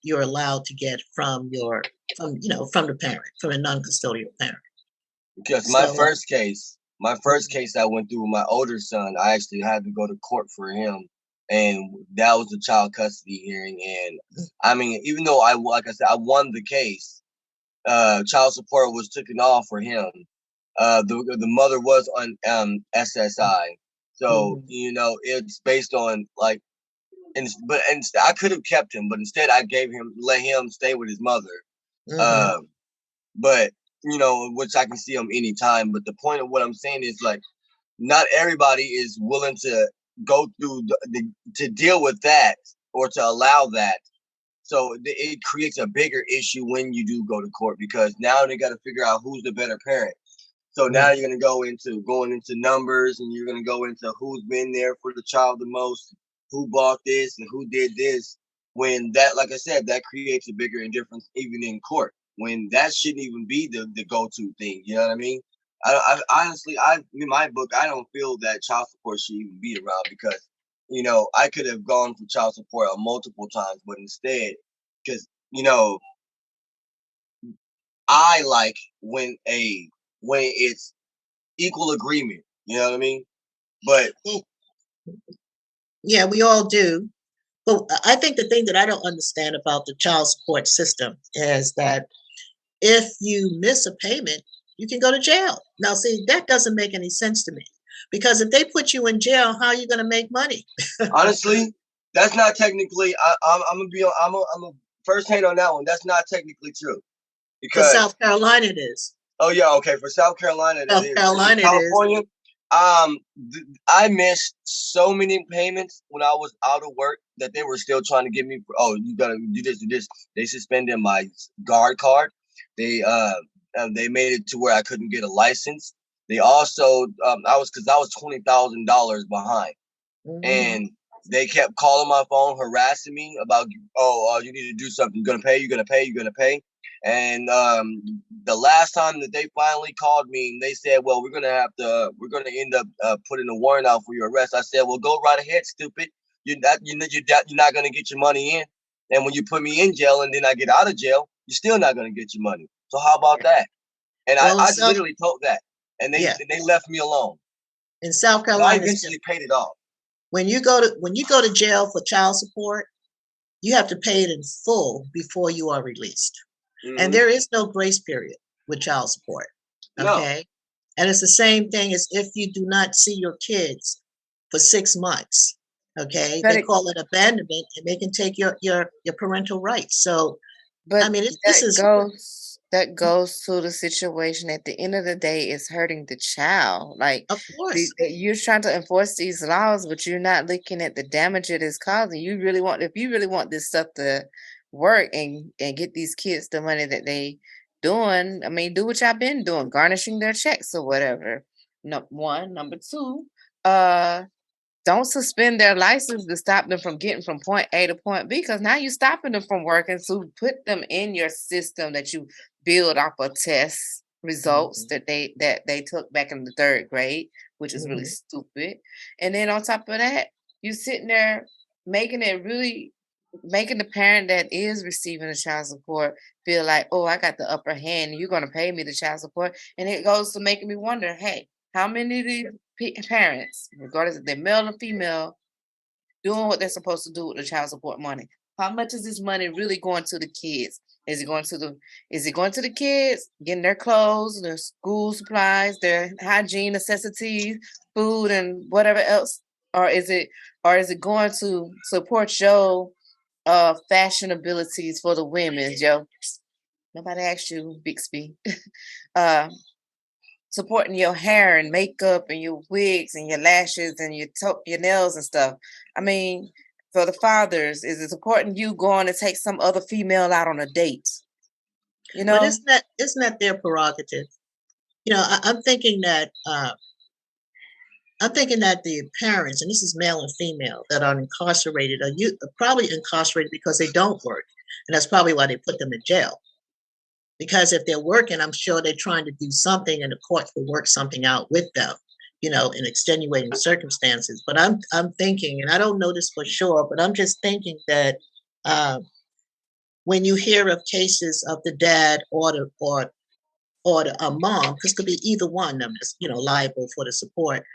you're allowed to get from the parent, from a non-custodial parent. Because my first case I went through with my older son, I actually had to go to court for him, and that was the child custody hearing. And I mean, even though I won the case, child support was taken off for him. The mother was on SSI, so it's based on like, and I could have kept him, but instead I let him stay with his mother. But which I can see him anytime. But the point of what I'm saying is, like, not everybody is willing to go through to deal with that or to allow that. So it creates a bigger issue when you do go to court, because now they got to figure out who's the better parent. So now you're going to going into numbers, and you're going to go into who's been there for the child the most, who bought this and who did this. When that, like I said, that creates a bigger indifference even in court, when that shouldn't even be the go-to thing. You know what I mean? I honestly, in my book, I don't feel that child support should even be around, because I could have gone for child support multiple times, but instead, because I like when it's equal agreement. You know what I mean? But yeah, we all do. But I think the thing that I don't understand about the child support system is that if you miss a payment, you can go to jail. Now, see, that doesn't make any sense to me, because if they put you in jail, how are you going to make money? Honestly, that's not technically. I'm a first hand on that one. That's not technically true. Because for South Carolina it is. Oh yeah, okay. For South Carolina, Carolina, California, it is. I missed so many payments when I was out of work that they were still trying to get me. Oh, you gotta do this, do this. They suspended my guard card. They made it to where I couldn't get a license. They also I was $20,000 behind, and they kept calling my phone, harassing me about, you need to do something. You're gonna pay. And the last time that they finally called me, they said, well, we're gonna end up putting a warrant out for your arrest. I said, well, go right ahead, stupid. You're not gonna get your money in. And when you put me in jail and then I get out of jail, you're still not gonna get your money. So how about that? And I literally told that, and they left me alone. In South Carolina, I eventually paid it off. When you go to jail for child support, you have to pay it in full before you are released. And there is no grace period with child support. Okay. No. And it's the same thing as if you do not see your kids for 6 months. Okay. They call it abandonment, and they can take your parental rights. So, but I mean, that goes to the situation. At the end of the day, it's hurting the child. Like, of course, you're trying to enforce these laws, but you're not looking at the damage it is causing. If you really want this stuff to work and get these kids the money that they doing, I mean, do what y'all been doing, garnishing their checks or whatever. One. Number two, don't suspend their license to stop them from getting from point A to point B, because now you're stopping them from working. So put them in your system that you build off of test results that they took back in the 3rd grade, which is really stupid. And then on top of that, you sitting there making the parent that is receiving the child support feel like, oh, I got the upper hand, and you're going to pay me the child support. And it goes to making me wonder, hey, how many of these parents, regardless if they're male or female, doing what they're supposed to do with the child support money. How much is this money really going to the kids? Is it going to the kids getting their clothes, their school supplies, their hygiene necessities, food, and whatever else? Or is it going to support your fashion abilities for the women, Joe? Nobody asked you, Bixby. uh, Supporting your hair and makeup and your wigs and your lashes and your nails and stuff. I mean, for the fathers, is it supporting you going to take some other female out on a date? You But know? isn't that their prerogative? I'm thinking that the parents, and this is male and female, that are incarcerated are probably incarcerated because they don't work, and that's probably why they put them in jail. Because if they're working, I'm sure they're trying to do something, and the courts will work something out with them, in extenuating circumstances. But I'm thinking, and I don't know this for sure, but I'm just thinking that when you hear of cases of the dad or a mom, because it could be either one of them that's liable for the support,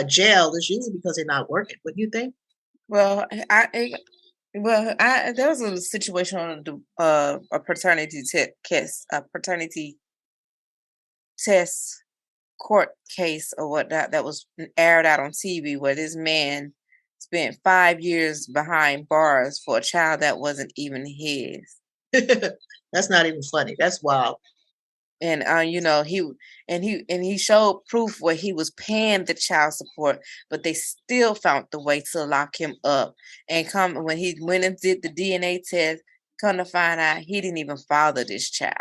jail is usually because they're not working. What do you think? Well, there was a situation on a paternity test court case or whatnot that was aired out on TV, where this man spent 5 years behind bars for a child that wasn't even his. That's not even funny. That's wild. And he showed proof where he was paying the child support, but they still found the way to lock him up. And when he went and did the DNA test, come to find out he didn't even father this child.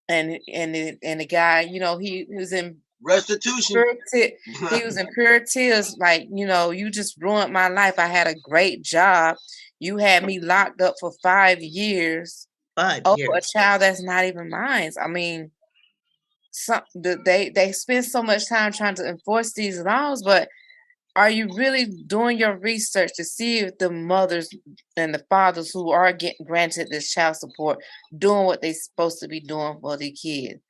And the guy, he was in restitution. He was in pure tears, like, you just ruined my life. I had a great job. You had me locked up for 5 years. 5 years. For a child that's not even mine. I mean, they spend so much time trying to enforce these laws, but are you really doing your research to see if the mothers and the fathers who are getting granted this child support doing what they're supposed to be doing for the kids?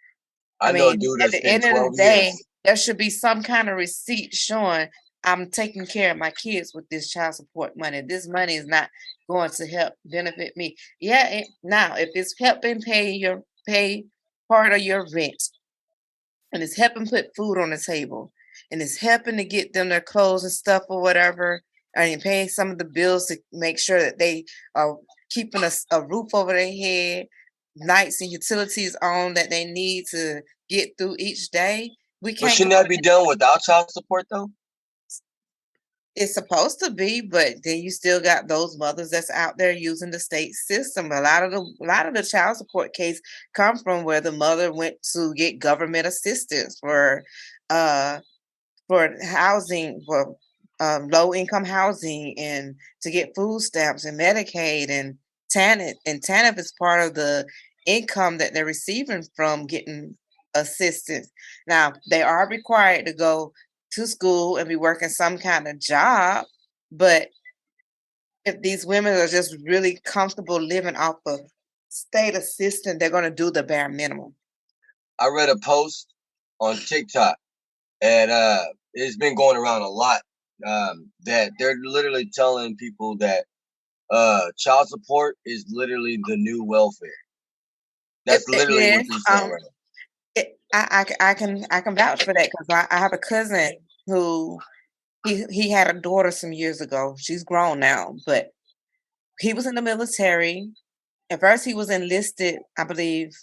I know a dude at that's the end of the day, there should be some kind of receipt showing I'm taking care of my kids with this child support money. This money is not going to help benefit me. Yeah, now if it's helping pay part of your rent, and it's helping put food on the table, and it's helping to get them their clothes and stuff or whatever, and paying some of the bills to make sure that they are keeping a roof over their head, lights and utilities on that they need to get through each day. We can't. But shouldn't that be done without child support, though? It's supposed to be, but then you still got those mothers that's out there using the state system. A lot of the child support case come from where the mother went to get government assistance for housing, for low income housing, and to get food stamps and Medicaid and TANF. And TANF is part of the income that they're receiving from getting assistance. Now they are required to go to school and be working some kind of job, but if these women are just really comfortable living off of state assistance, they're going to do the bare minimum. I read a post on TikTok, and it's been going around a lot, that they're literally telling people that child support is literally the new welfare. That's literally what they're saying right now. I can vouch for that, because I have a cousin who he had a daughter some years ago. She's grown now, but he was in the military. At first, he was enlisted, I believe,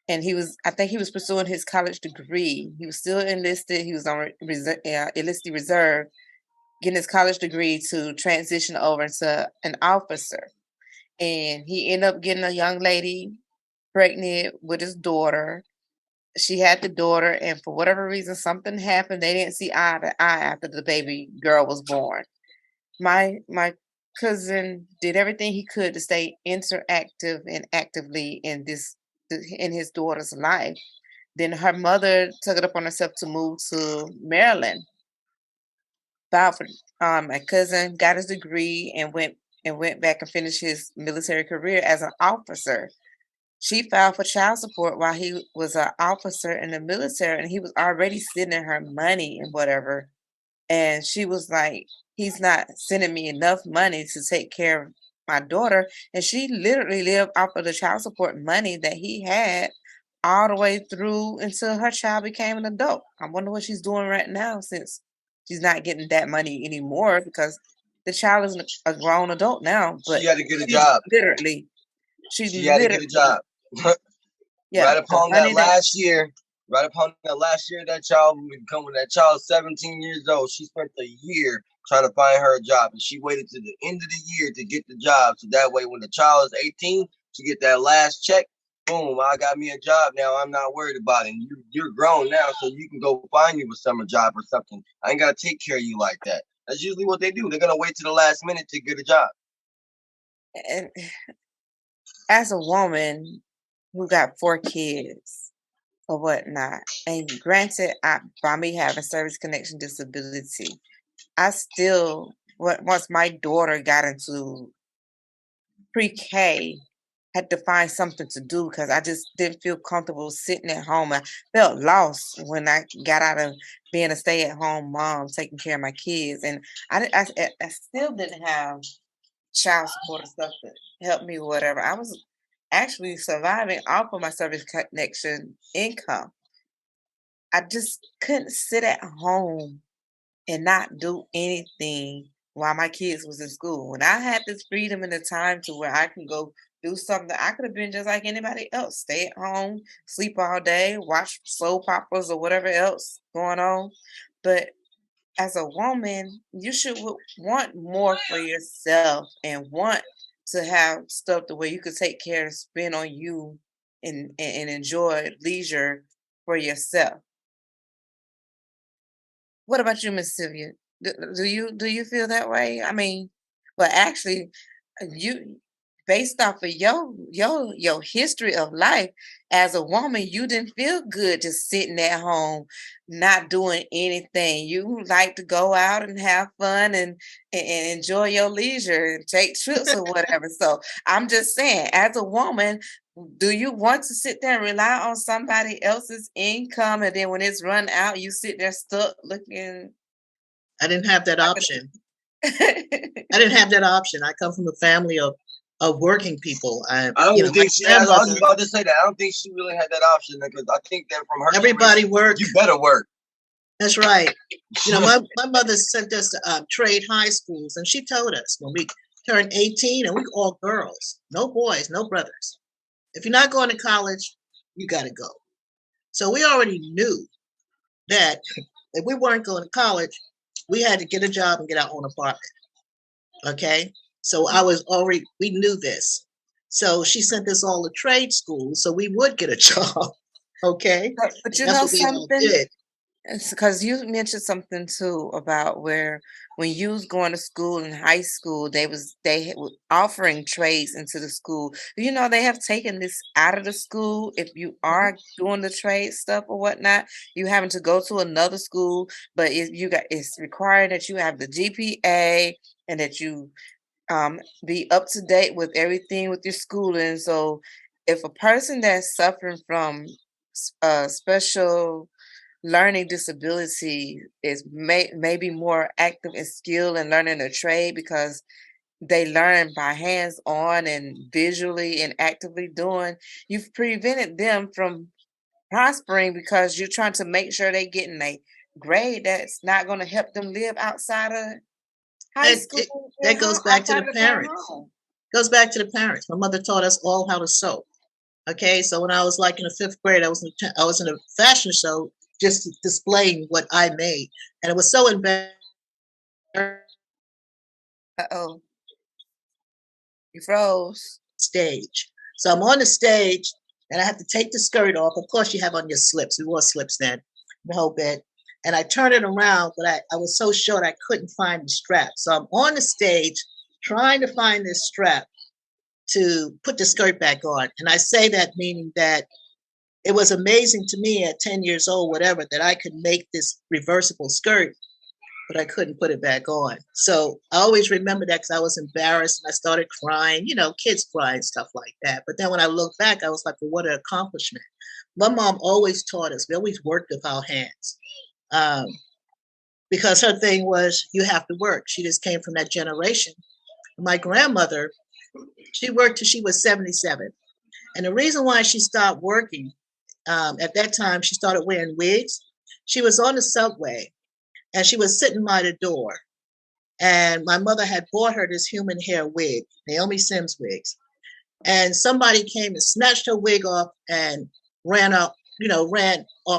and I think he was pursuing his college degree. He was still enlisted. He was on enlisted reserve, getting his college degree to transition over to an officer. And he ended up getting a young lady pregnant with his daughter. She had the daughter, and for whatever reason, something happened. They didn't see eye to eye after the baby girl was born. My cousin did everything he could to stay interactive and actively in his daughter's life. Then her mother took it upon herself to move to Maryland. My cousin got his degree and went back and finished his military career as an officer. she filed for child support while he was an officer in the military, and he was already sending her money and whatever. And she was like, he's not sending me enough money to take care of my daughter. And she literally lived off of the child support money that he had all the way through until her child became an adult. I wonder what she's doing right now since she's not getting that money anymore because the child is a grown adult now. But She had to get a she's job. she She had to get a job. yeah, right the upon that money that last year, that child would become when that child 17 years old. She spent a year trying to find her a job, and she waited to the end of the year to get the job. So that way, when the child is 18, she get that last check. Boom! I got me a job now. I'm not worried about it. And you're grown now, so you can go find you a summer job or something. I ain't gotta take care of you like that. That's usually what they do. They're gonna wait to the last minute to get a job. and as a woman who got 4 kids or whatnot, and granted, by me having service connection disability, I still, once my daughter got into pre-K, had to find something to do because I just didn't feel comfortable sitting at home. I felt lost when I got out of being a stay-at-home mom, taking care of my kids, and I still didn't have child support and stuff to help me, whatever. I was actually surviving off of my service connection income. I just couldn't sit at home and not do anything while my kids was in school. When I had this freedom and the time to where I can go do something, I could have been just like anybody else, stay at home, sleep all day, watch soap operas or whatever else going on. But as a woman, you should want more for yourself and want to have stuff the way you could take care and spend on you and enjoy leisure for yourself. What about you, Miss Sylvia? Do you feel that way? I mean, well, actually, you based off of your history of life as a woman, you didn't feel good just sitting at home, not doing anything. You like to go out and have fun and enjoy your leisure and take trips or whatever. So I'm just saying, as a woman, do you want to sit there and rely on somebody else's income and then when it's run out, you sit there stuck looking I didn't have that like option. a I didn't have that option. I come from a family of working people. I don't My think she has. I was grandmother, about to say that. I don't think she really had that option because I think that from her everybody generation, worked. you better work. That's right. My mother sent us to trade high schools, and she told us when we turned 18, and we all girls, no boys, no brothers. If you're not going to college, you got to go. So we already knew that if we weren't going to college, we had to get a job and get our own apartment. Okay. So we knew this. So she sent us all to trade school so we would get a job. Okay. but you That's know what we all something? did. It's because you mentioned something too about where when you was going to school in high school, were offering trades into the school. Do you know they have taken this out of the school? If you are doing the trade stuff or whatnot, you having to go to another school, but it's required that you have the GPA and that you be up to date with everything with your schooling. So if a person that's suffering from special learning disability is maybe more active and skilled in learning a trade because they learn by hands on and visually and actively doing, you've prevented them from prospering because you're trying to make sure they're getting a grade that's not going to help them live outside of high school That and goes back to the outside of their parents. home. Goes back to the parents. My mother taught us all how to sew. Okay, so when I was like in the 5th grade, I was in a fashion show just displaying what I made, and it was so embarrassing. Uh-oh, you froze. Stage. So I'm on the stage, and I have to take the skirt off. Of course, you have on your slips. We wore slips then, the whole bit. And I turned it around, but I was so short I couldn't find the strap. So I'm on the stage trying to find this strap to put the skirt back on. And I say that meaning that it was amazing to me at 10 years old, whatever, that I could make this reversible skirt but I couldn't put it back on. So I always remember that because I was embarrassed and I started crying, kids cry and stuff like that. But then when I look back, I was like, well, what an accomplishment. My mom always taught us, we always worked with our hands. Um, because her thing was, you have to work. She just came from that generation. My grandmother, she worked till she was 77. And the reason why she stopped working, at that time, she started wearing wigs. She was on the subway and she was sitting by the door. And my mother had bought her this human hair wig, Naomi Sims wigs. And somebody came and snatched her wig off and ran off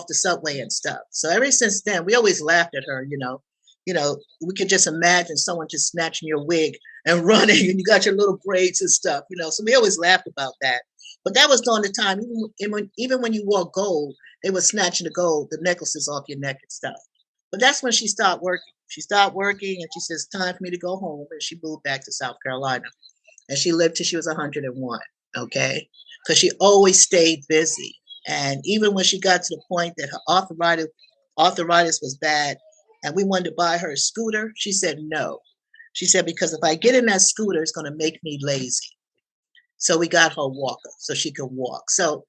the subway and stuff. So ever since then, we always laughed at her, we could just imagine someone just snatching your wig and running and you got your little braids and stuff, so we always laughed about that. But that was during the time, even when you wore gold, they were snatching the necklaces off your neck and stuff. But that's when she stopped working. She stopped working and she says, time for me to go home. And she moved back to South Carolina. And she lived till she was 101, okay? Because she always stayed busy. And even when she got to the point that her arthritis was bad and we wanted to buy her a scooter, she said no. She said, because if I get in that scooter, it's going to make me lazy. So we got her a walker so she could walk. So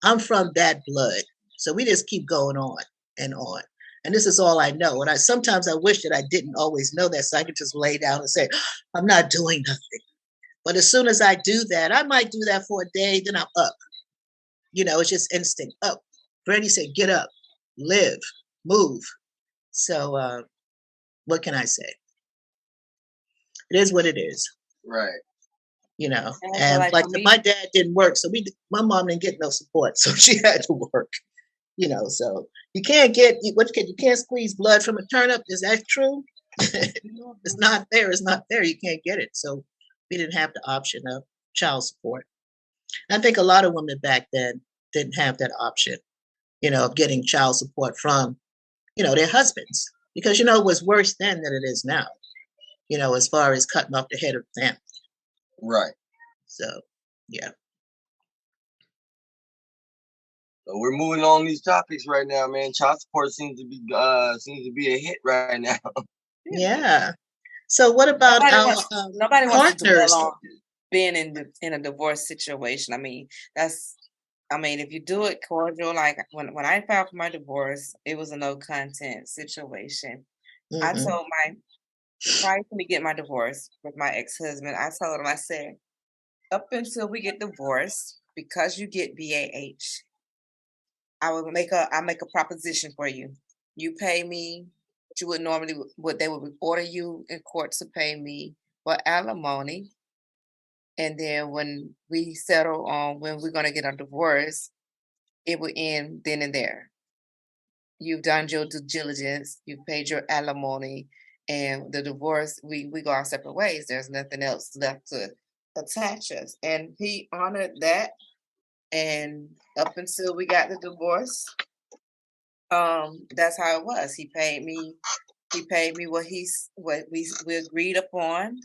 I'm from that blood. So we just keep going on and on. And this is all I know. And sometimes I wish that I didn't always know that so I could just lay down and say, I'm not doing nothing. But as soon as I do that, I might do that for a day, then I'm up. It's just instinct. Up. Brandy said, get up, live, move. So what can I say? It is what it is. Right. And like my dad didn't work, so my mom didn't get no support, so she had to work. So you can't you can't squeeze blood from a turnip. Is that true? It's not there. It's not there. You can't get it. So we didn't have the option of child support. And I think a lot of women back then didn't have that option, of getting child support from, their husbands, because it was worse then than it is now. As far as cutting off the head of the family. Right. So, yeah. So we're moving on these topics right now, man. Child support seems to be a hit right now. Yeah. So what about nobody wants to partners? dwell on being in a divorce situation. I mean, if you do it cordial, like when I filed for my divorce, it was a no content situation. Mm-hmm. I told prior to me getting my divorce with my ex-husband, I told him, I said, up until we get divorced, because you get BAH, I'll make a proposition for you. You pay me what you would normally, what they would order you in court to pay me for alimony. And then when we settle on when we're going to get a divorce, it will end then and there. You've done your due diligence, you've paid your alimony, and the divorce, we go our separate ways. There's nothing else left to attach us. And he honored that. And up until we got the divorce, that's how it was. He paid me what we agreed upon.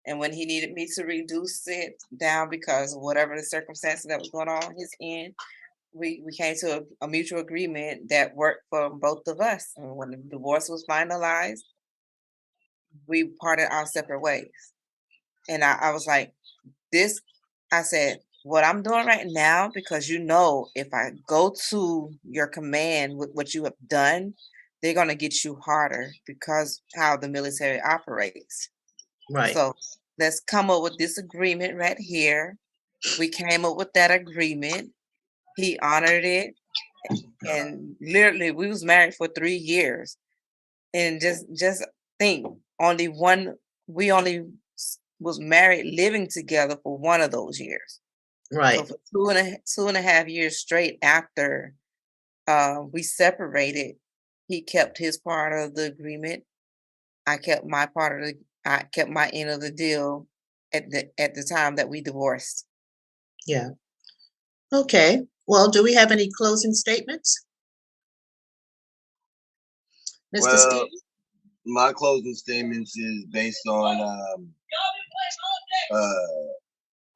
And when he needed me to reduce it down because of whatever the circumstances that was going on his end, we came to a mutual agreement that worked for both of us. And when the divorce was finalized, we parted our separate ways. And I was like, I said, what I'm doing right now, because if I go to your command with what you have done, they're going to get you harder because how the military operates. Right. So let's come up with this agreement right here. We came up with that agreement. He honored it. And literally, we was married for 3 years. And just think, we only was married living together for one of those years. Right. So for two and a half years straight after we separated, he kept his part of the agreement. I kept my end of the deal at the time that we divorced. Yeah. Okay. Well, do we have any closing statements? Mr. Steve? My closing statements is based on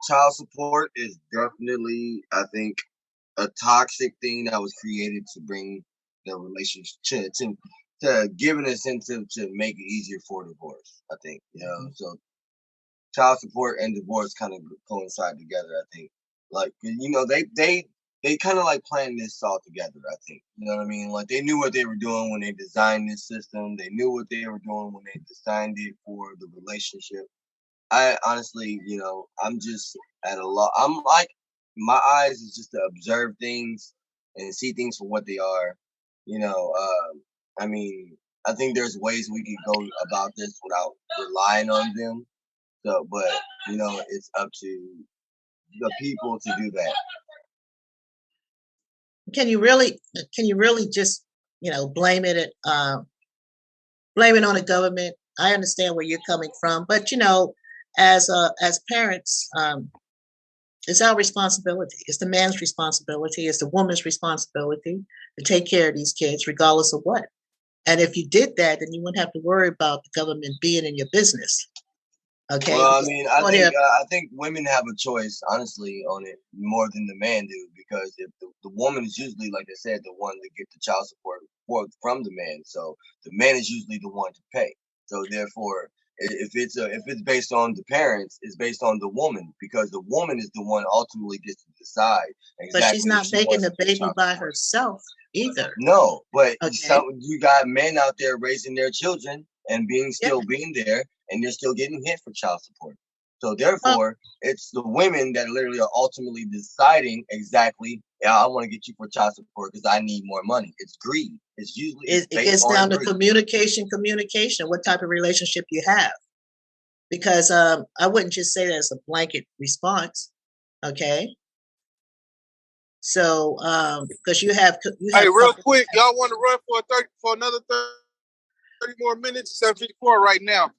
child support is definitely, I think, a toxic thing that was created to bring the relationship to give an incentive to make it easier for divorce. I think, Mm-hmm. so child support and divorce kind of coincide together. I think, like, they kind of like planned this all together. I think, you know what I mean. Like, they knew what they were doing when they designed this system. They knew what they were doing when they designed it for the relationship. I honestly, I'm just at a lot. I'm like, my eyes is just to observe things and see things for what they are. You know, I mean, I think there's ways we could go about this without relying on them. So, but it's up to the people to do that. Can you really just blame it on the government? I understand where you're coming from, but as parents, it's our responsibility. It's the man's responsibility. It's the woman's responsibility to take care of these kids, regardless of what. And if you did that, then you wouldn't have to worry about the government being in your business. Okay. Well, I mean, I think women have a choice, honestly, on it more than the man do, because if the woman is usually, like I said, the one to get the child support from the man, so the man is usually the one to pay. So therefore, if it's based on the parents, it's based on the woman, because the woman is the one ultimately gets to decide exactly. But she's not making the baby by herself either. No, but okay. You got men out there raising their children and being there, and they're still getting hit for child support. So therefore, it's the women that literally are ultimately deciding exactly, I want to get you for child support because I need more money. It's greed. It's usually it gets down to communication. What type of relationship you have? Because I wouldn't just say that as a blanket response. Okay. So because you have hey, real quick, y'all want to run for another 30 more minutes? 7:54 right now.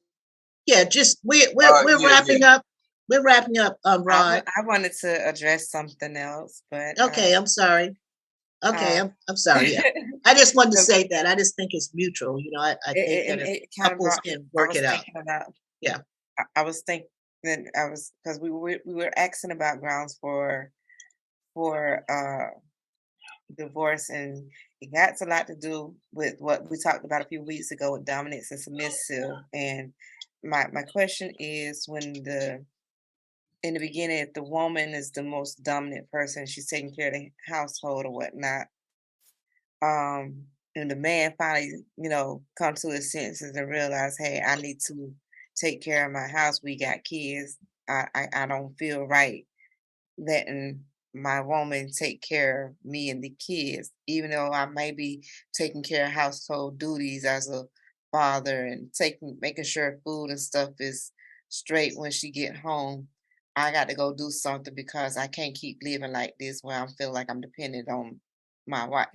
Yeah, just we're wrapping up. We're wrapping up, Rod. I wanted to address something else, but okay, I'm sorry. Okay, I'm sorry. Yeah. I just wanted to say that. I just think it's mutual. I think that if couples can work it out. I was thinking because we were asking about grounds for divorce, and it got a lot to do with what we talked about a few weeks ago with dominance and submissive. And my question is, in the beginning, if the woman is the most dominant person, she's taking care of the household or whatnot, and the man finally, come to his senses and realize, hey, I need to take care of my house. We got kids. I don't feel right letting my woman take care of me and the kids, even though I may be taking care of household duties as a father and making sure food and stuff is straight when she get home. I got to go do something because I can't keep living like this where I feel like I'm dependent on my wife.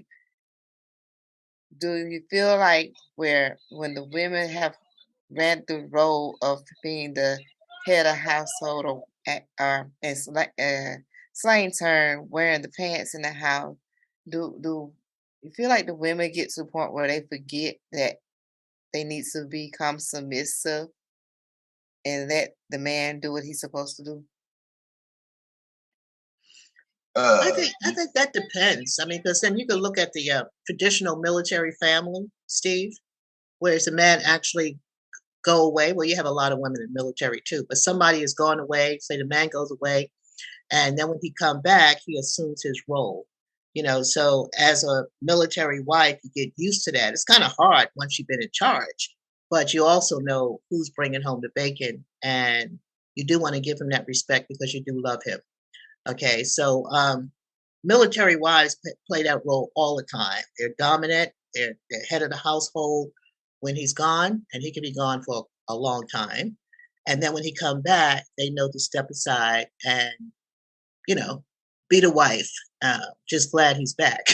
Do you feel like when the women have ran the role of being the head of household or slang term, wearing the pants in the house, do you feel like the women get to the point where they forget that they need to become submissive and let the man do what he's supposed to do? I think that depends. I mean, because then you can look at the traditional military family, Steve, where the man actually go away. Well, you have a lot of women in the military too, but somebody is gone away. Say the man goes away, and then when he come back, he assumes his role. So as a military wife, you get used to that. It's kind of hard once you've been in charge, but you also know who's bringing home the bacon, and you do want to give him that respect because you do love him. Okay, so military wives play that role all the time. They're dominant. They're head of the household when he's gone, and he can be gone for a long time. And then when he come back, they know to step aside and, be the wife. Just glad he's back.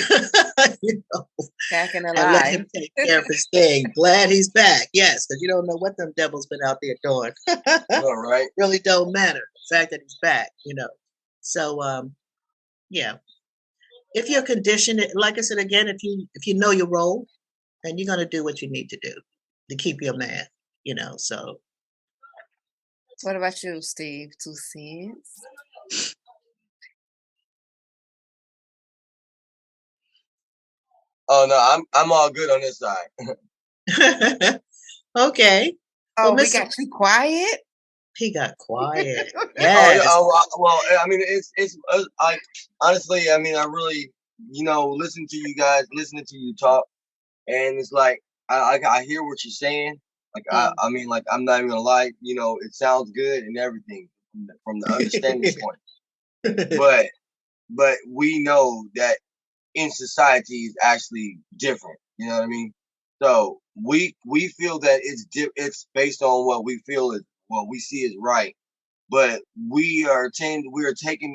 Back and alive. And let him take care of his thing. Glad he's back. Yes, because you don't know what them devils been out there doing. All right. Really don't matter. The fact that he's back, So, yeah. If you're conditioned, like I said again, if you know your role, then you're gonna do what you need to do to keep your man. So. What about you, Steve? 2 cents. Oh no, I'm all good on this side. Okay. Well, Oh, we Mr. got you quiet? He got quiet. Oh yeah. Yes. Well, I mean, it's I honestly, I mean, I really, listen to you guys, listening to you talk, and it's like I hear what you're saying. Like Mm. I mean, like I'm not even gonna lie. It sounds good and everything from the understanding point, but we know that in society is actually different. You know what I mean? So we feel that it's based on what we feel is what we see is right, but we are taking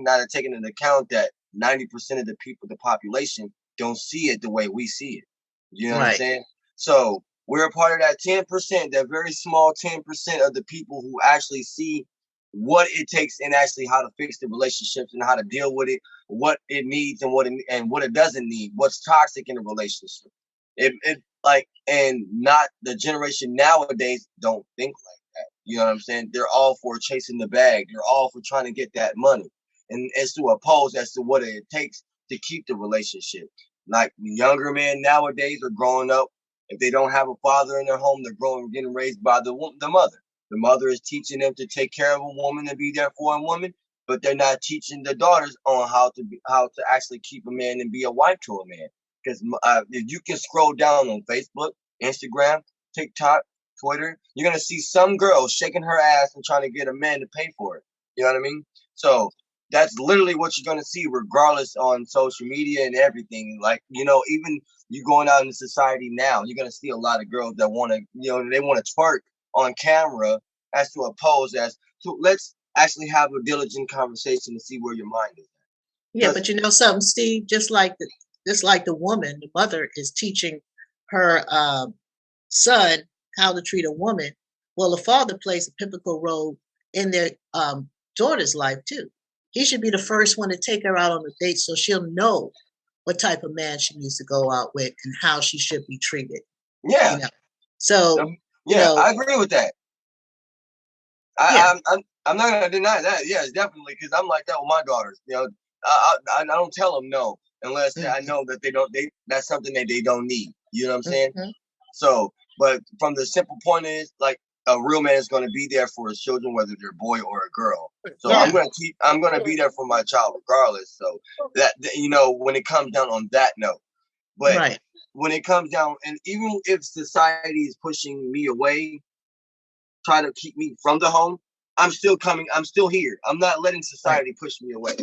not taking into account that 90% of the population don't see it the way we see it. You know what I'm Right. saying? So we're a part of that 10%, that very small 10% of the people who actually see what it takes and actually how to fix the relationships and how to deal with it, what it needs and what it doesn't need, what's toxic in a relationship. It like and not the generation nowadays don't think like that. You know what I'm saying? They're all for chasing the bag. They're all for trying to get that money. And as to oppose as to what it takes to keep the relationship. Like younger men nowadays are growing up. If they don't have a father in their home, they're getting raised by the mother. The mother is teaching them to take care of a woman and be there for a woman, but they're not teaching the daughters on how to actually keep a man and be a wife to a man. Because if you can scroll down on Facebook, Instagram, TikTok, Twitter, you're gonna see some girl shaking her ass and trying to get a man to pay for it. You know what I mean? So that's literally what you're gonna see, regardless on social media and everything. Like even you going out in society now, you're gonna see a lot of girls that want to, they want to twerk on camera as to oppose as to let's actually have a diligent conversation to see where your mind is. Yeah, but you know something, Steve, just like the woman, the mother is teaching her son how to treat a woman. Well, the father plays a pivotal role in their daughter's life too. He should be the first one to take her out on a date so she'll know what type of man she needs to go out with and how she should be treated. Yeah. You know. So, yeah, I agree with that. Yeah. I'm not gonna deny that. Yes, definitely, because I'm like that with my daughters. I don't tell them no unless I know that that's something that they don't need. You know what I'm saying? Mhm. So, but from the simple point is, like, a real man is going to be there for his children, whether they're a boy or a girl. So Yeah. I'm going to be there for my child regardless. So that when it comes down on that note, but Right. when it comes down, and even if society is pushing me away, try to keep me from the home, I'm still coming. I'm still here. I'm not letting society push me away.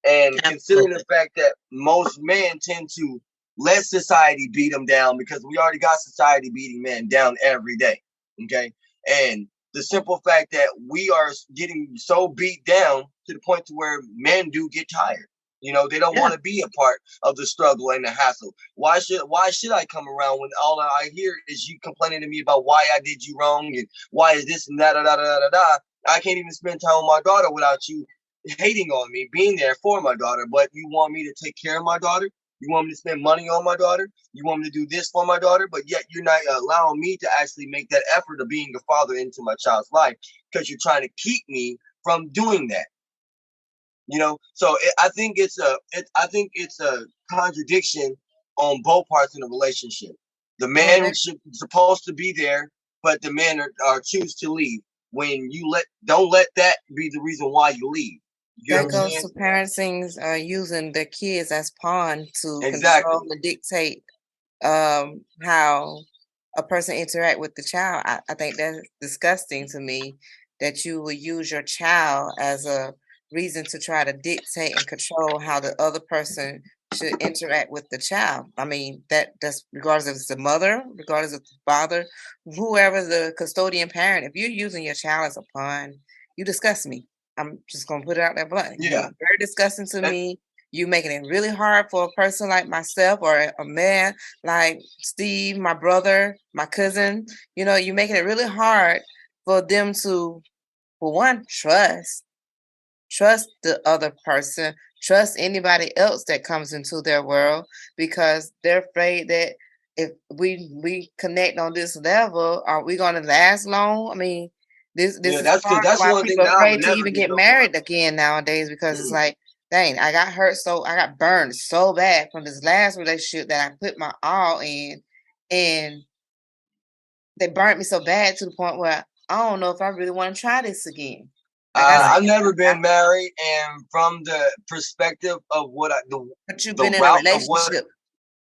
And considering the fact that most men tend to let society beat them down, because we already got society beating men down every day. Okay. And the simple fact that we are getting so beat down to the point to where men do get tired. They don't want to be a part of the struggle and the hassle. Why should I come around when all I hear is you complaining to me about why I did you wrong and why is this and that, da, da, da, da, da. I can't even spend time with my daughter without you hating on me, being there for my daughter, but you want me to take care of my daughter? You want me to spend money on my daughter? You want me to do this for my daughter? But yet you're not allowing me to actually make that effort of being a father into my child's life because you're trying to keep me from doing that. So I think it's a contradiction on both parts in the relationship. The man should supposed to be there, but the men are choose to leave. When you don't let that be the reason why you leave. You That goes to parenting, using their kids as pawn to control and dictate how a person interact with the child. I think that's disgusting to me that you will use your child as a reason to try to dictate and control how the other person should interact with the child. I mean, that's regardless if it's the mother, regardless of the father, whoever the custodian parent. If you're using your child as a pawn, you disgust me. I'm just gonna put it out there blunt. Yeah. You're very disgusting to me. You making it really hard for a person like myself or a man like Steve, my brother, my cousin. You're making it really hard for them to, for one, trust the other person, trust anybody else that comes into their world, because they're afraid that if we connect on this level, are we going to last long? I mean, this is part of why people are afraid to even get married again nowadays, because it's like, dang, I got burned so bad from this last relationship that I put my all in, and they burnt me so bad to the point where I don't know if I really want to try this again. Like I I've said, never been married, and from the perspective of what but you've the been in a route of what relationship.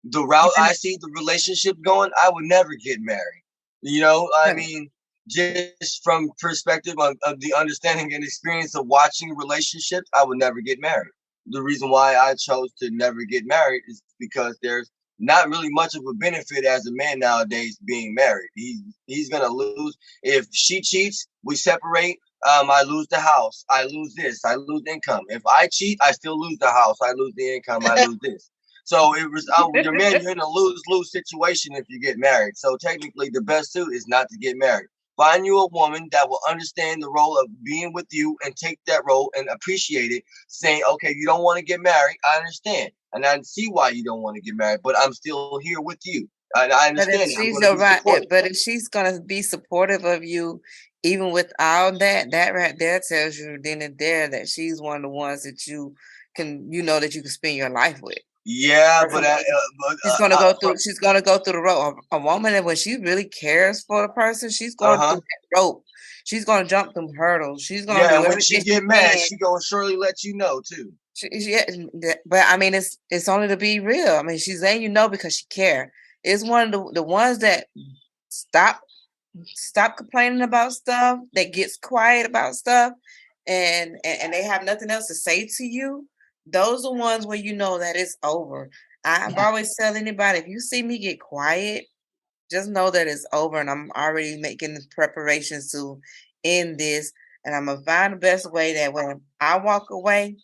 the route You've been I see the relationship going, I would never get married. You know, I in, mean, just from perspective of the understanding and experience of watching relationships, I would never get married. The reason why I chose to never get married is because there's not really much of a benefit as a man nowadays being married. He's gonna lose if she cheats. We separate. I lose the house. I lose this. I lose income. If I cheat, I still lose the house. I lose the income. I lose this. So it was your man. You're in a lose-lose situation if you get married. So technically, the best suit is not to get married. Find you a woman that will understand the role of being with you and take that role and appreciate it. Saying, okay, you don't want to get married. I understand, and I see why you don't want to get married. But I'm still here with you. I But if understand it. I'm she's going to your be right, supportive. but if she's gonna be supportive of you, even with all that, that right there tells you then and there that she's one of the ones that you can, that you can spend your life with. Yeah, Or but she's gonna go through. She's gonna go through the rope. A woman that when she really cares for the person, she's going through that rope. She's gonna jump them hurdles. She's gonna yeah, do and when she everything she get mad, can. she gonna surely let you know too. Yeah, but I mean, it's only to be real. I mean, she's letting because she care. It's one of the ones that stop complaining about stuff, that gets quiet about stuff, and they have nothing else to say to you. Those are ones where you know that it's over. I've always tell anybody, if you see me get quiet, just know that it's over, and I'm already making preparations to end this, and I'm gonna find the best way that when I walk away,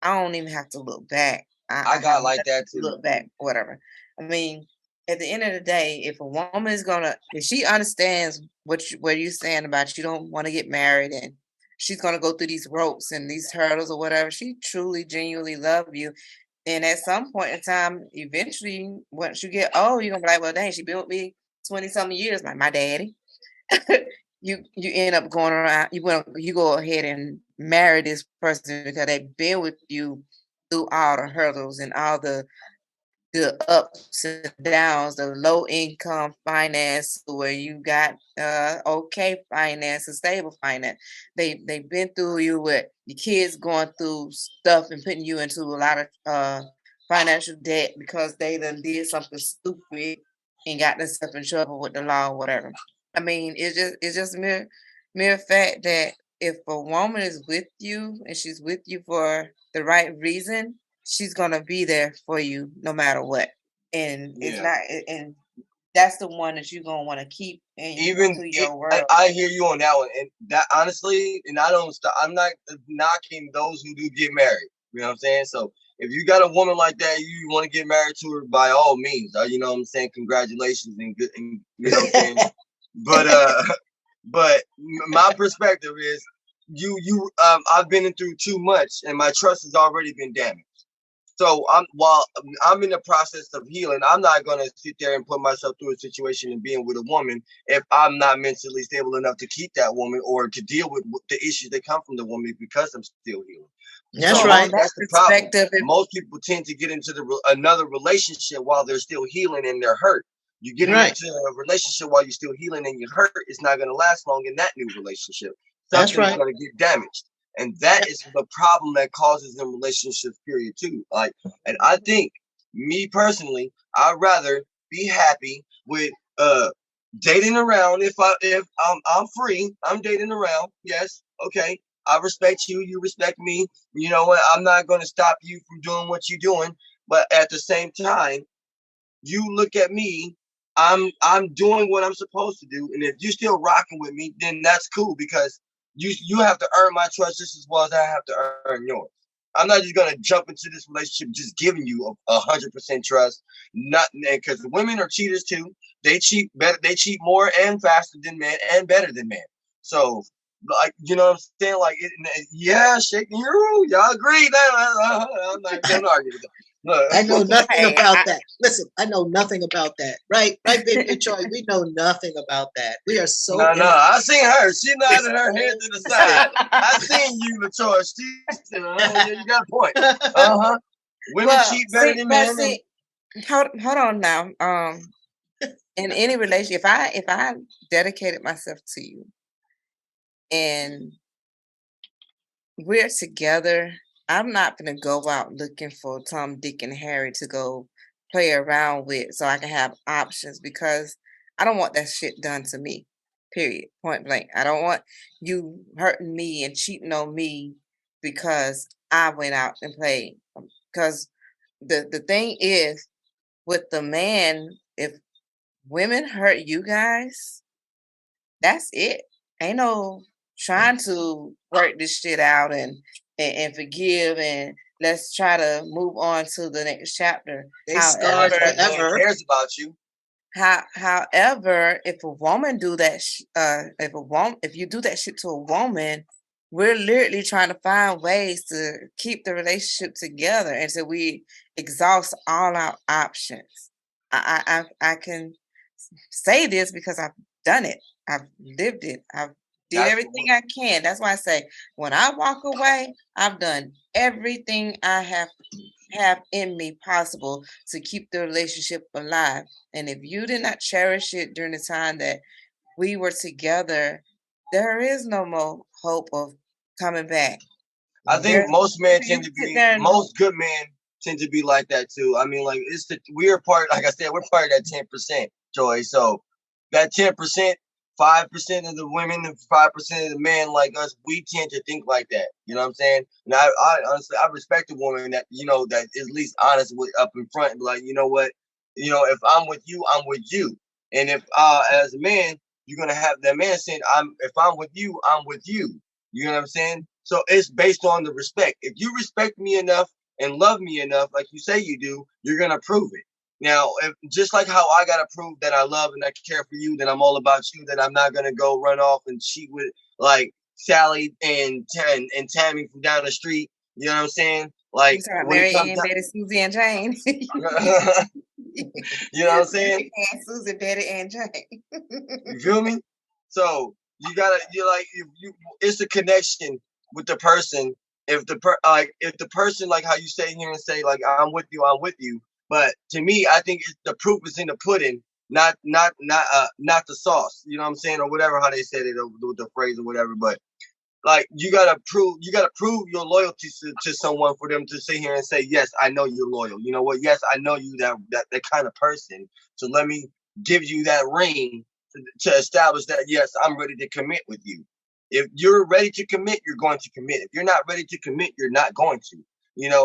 I don't even have to look back. I I have got like nothing that to too. look back, whatever. I mean, at the end of the day, if a woman is if she understands what you're saying about you don't want to get married, and she's gonna go through these ropes and these hurdles or whatever, she truly, genuinely love you. And at some point in time, eventually, once you get old, you're gonna be like, well, dang, she been with me 20 something years, like my daddy. You end up going around, you go ahead and marry this person because they've been with you through all the hurdles and all the ups and downs, the low income finance where you got okay finance and stable finance. They've been through you with your kids going through stuff and putting you into a lot of financial debt because they done did something stupid and got themselves in trouble with the law or whatever. I mean, it's just mere fact that if a woman is with you and she's with you for the right reason, she's gonna be there for you no matter what. And it's Yeah. not, and that's the one that you're gonna want to keep into your world. I hear you on that one, and that honestly, and I'm not knocking those who do get married. You know what I'm saying? So if you got a woman like that, you want to get married to her, by all means. You know what I'm saying? Congratulations and good, and you know what I'm saying. But my perspective is, I've been through too much, and my trust has already been damaged. So while I'm in the process of healing, I'm not gonna sit there and put myself through a situation and being with a woman if I'm not mentally stable enough to keep that woman or to deal with the issues that come from the woman because I'm still healing. That's right. That's the problem. Most people tend to get into another relationship while they're still healing and they're hurt. You get into a relationship while you're still healing and you're hurt, it's not gonna last long in that new relationship. Something's gonna get damaged. And that is the problem that causes in relationships, period, too. And I think, me personally, I'd rather be happy with dating around. If I'm free, I'm dating around. Yes, okay. I respect you. You respect me. You know what? I'm not going to stop you from doing what you're doing. But at the same time, you look at me. I'm doing what I'm supposed to do. And if you're still rocking with me, then that's cool because you have to earn my trust just as well as I have to earn yours. I'm not just gonna jump into this relationship just giving you 100% trust. Not because women are cheaters too. They cheat better. They cheat more and faster than men and better than men. So, like, you know what I'm saying? Like, yeah, shaking you. Y'all agree that I'm not gonna argue with that. I know nothing about that. Listen, I know nothing about that. Right, baby Troy, we know nothing about that. We are so. No, I seen her. She nodded her head to the side. I seen you, LaToya. You got a point. Women cheat better than men. Hold on now. in any relationship, if I dedicated myself to you and we're together, I'm not gonna go out looking for Tom, Dick, and Harry to go play around with so I can have options because I don't want that shit done to me. Period. Point blank. I don't want you hurting me and cheating on me because I went out and played. Because the thing is with the man, if women hurt you guys, that's it. Ain't no trying to work this shit out and forgive and let's try to move on to the next chapter. They scarred Unless that man forever. cares about you. However, if a woman do that, if you do that shit to a woman, we're literally trying to find ways to keep the relationship together until we exhaust all our options. I can say this because I've done it. I've lived it. I've did That's everything I can. That's why I say when I walk away, I've done everything I have in me possible to keep the relationship alive. And if you did not cherish it during the time that we were together, there is no more hope of coming back. I think There's most men you tend to sit be, there and most good men tend to be like that too. I mean, like we're part, like I said, we're part of that 10%, Joy. So that 10%, 5% of the women and 5% of the men like us, we tend to think like that. You know what I'm saying? And I honestly, I respect a woman that, you know, that is at least honest with up in front and be like, you know what, if I'm with you, I'm with you. And if as a man, you're gonna have that man saying, if I'm with you, I'm with you. You know what I'm saying? So it's based on the respect. If you respect me enough and love me enough, like you say you do, you're gonna prove it. Now, if, just like how I gotta prove that I love and I care for you, that I'm all about you, that I'm not gonna go run off and cheat with like Sally and Tammy from down the street. You know what I'm saying? Like you talking about when it Mary comes Ann, down, Betty, Susie, and Jane. you know what I'm saying? Mary Ann, Susie, Betty, and Jane. You feel me? So you're like you it's a connection with the person. If if the person, like how you say here and say like I'm with you. But to me, I think the proof is in the pudding, not the sauce. You know what I'm saying, or whatever how they said it, or the phrase or whatever. But like you gotta prove your loyalty to someone for them to sit here and say, yes, I know you're loyal. You know what? Yes, I know you that kind of person. So let me give you that ring to establish that, yes, I'm ready to commit with you. If you're ready to commit, you're going to commit. If you're not ready to commit, you're not going to.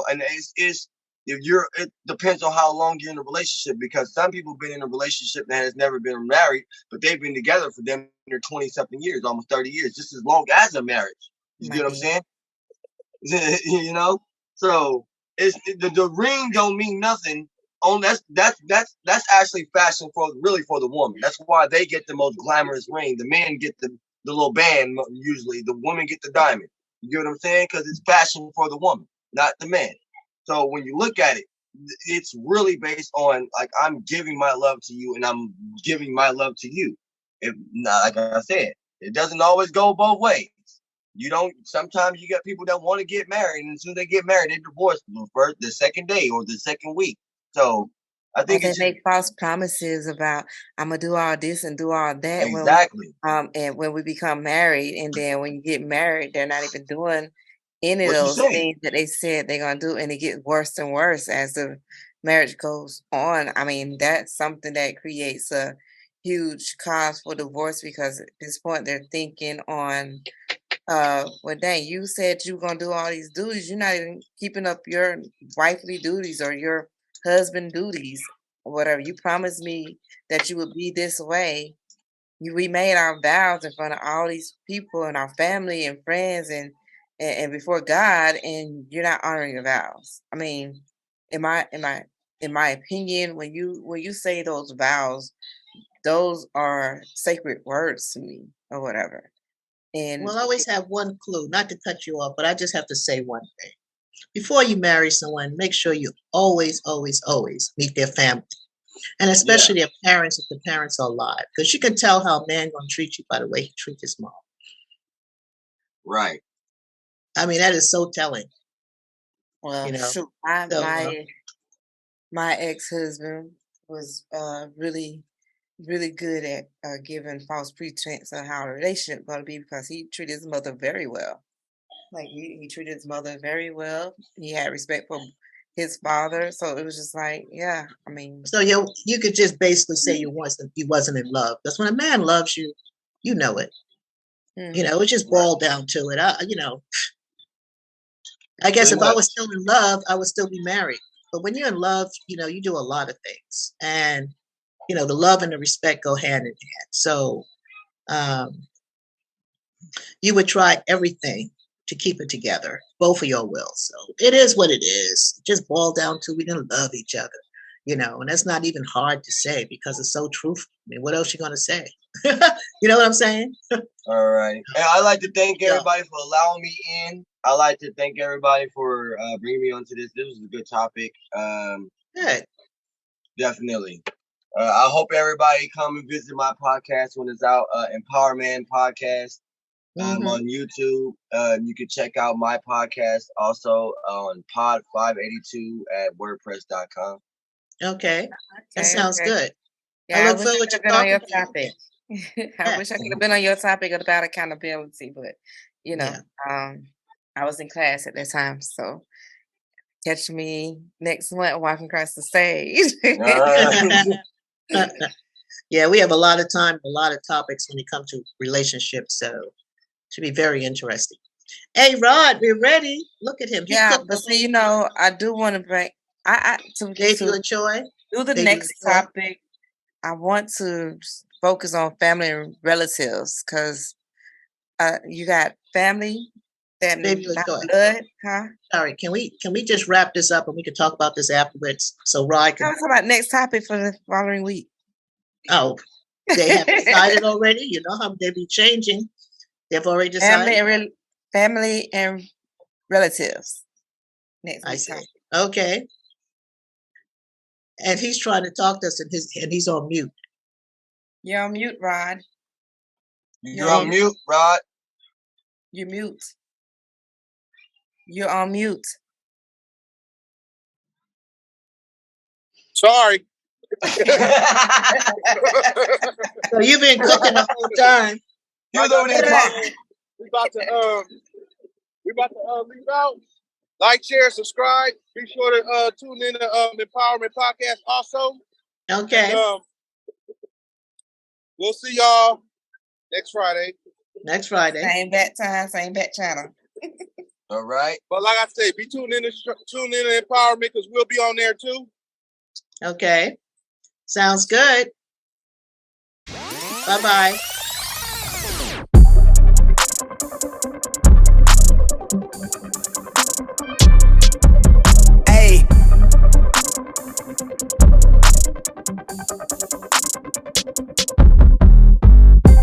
And it's if you're it depends on how long you're in a relationship, because some people have been in a relationship that has never been married, but they've been together for them near 20 something years, almost 30 years, just as long as a marriage. You My get what I'm dear. saying? So it's the ring don't mean nothing. On that's actually fashion for really for the woman. That's why they get the most glamorous ring. The men get the little band usually. The women get the diamond. You get what I'm saying? Because it's fashion for the woman, not the man. So when you look at it, it's really based on like I'm giving my love to you and I'm giving my love to you. If not, like I said, it doesn't always go both ways. You don't. Sometimes you got people that want to get married, and as soon as they get married, they divorce the second day or the second week. So I Or think they it's just make false promises about I'm gonna do all this and do all that exactly when we become married, and then when you get married, they're not even doing any of what you those say. things that they said they're gonna do, and it gets worse and worse as the marriage goes on. I mean, that's something that creates a huge cause for divorce because at this point they're thinking on well dang, you said you were gonna do all these duties. You're not even keeping up your wifely duties or your husband duties or whatever. You promised me that you would be this way. We made our vows in front of all these people and our family and friends and before God, and you're not honoring your vows. I mean, in my opinion, when you say those vows, those are sacred words to me or whatever. And We'll always have one clue, not to cut you off, but I just have to say one thing. Before you marry someone, make sure you always, always, always meet their family. And Yeah, especially their parents if the parents are alive. Because you can tell how a man gonna treat you by the way he treats his mom. right. I mean, that is so telling, you well, know. shoot, So my ex-husband was really really good at giving false pretense of how a relationship going to be because he treated his mother very well. Like he treated his mother very well. He had respect for his father, so it was just like, yeah. I mean, So you could just basically say you wasn't in love. Because when a man loves you, you know it. You know, it just boiled down to it. I guess Pretty if I much. was still in love, I would still be married. But when you're in love, you do a lot of things, and the love and the respect go hand in hand. So you would try everything to keep it together, both of your wills. So it is what it is. Just boil down to we're gonna love each other, and that's not even hard to say because it's so truthful. I mean, what else you gonna say? You know what I'm saying? All right. And I'd like to thank everybody for allowing me in. I'd like to thank everybody for bringing me onto this. This was a good topic. Good. Definitely. I hope everybody come and visit my podcast when it's out. Empowerman Podcast. On YouTube. You can check out my podcast also on Pod 582 at WordPress.com. Okay. That sounds good. Yeah, I look forward to talking to topic. I wish I could have been on your topic about accountability, but I was in class at that time, so catch me next month walking across the stage. Yeah, we have a lot of time, a lot of topics when it comes to relationships, so it should be very interesting. Hey, Rod, we're ready. Look at him. But see, I do want to bring. Gave you a joy. Do the next topic. I want to focus on family and relatives because you got family that not blood, huh? Sorry, can we just wrap this up and we can talk about this afterwards? So Rod can talk about next topic for the following week. Oh, they have decided already. You know how they be changing. They've already decided. Family and relatives. Next week. I see. Okay. And he's trying to talk to us, and he's on mute. You're on mute, Rod. You're on mute, Rod. You're mute. You're on mute. Sorry. So you've been cooking the whole time. He was over there talking. We about to leave out. Like, share, subscribe. Be sure to tune in to Empowerment Podcast also. Okay. And, we'll see y'all next Friday. Next Friday. Same bat time, same bat channel. All right. But like I said, be tuned in to Empowerment because we'll be on there too. Okay. Sounds good. Bye-bye. Hey.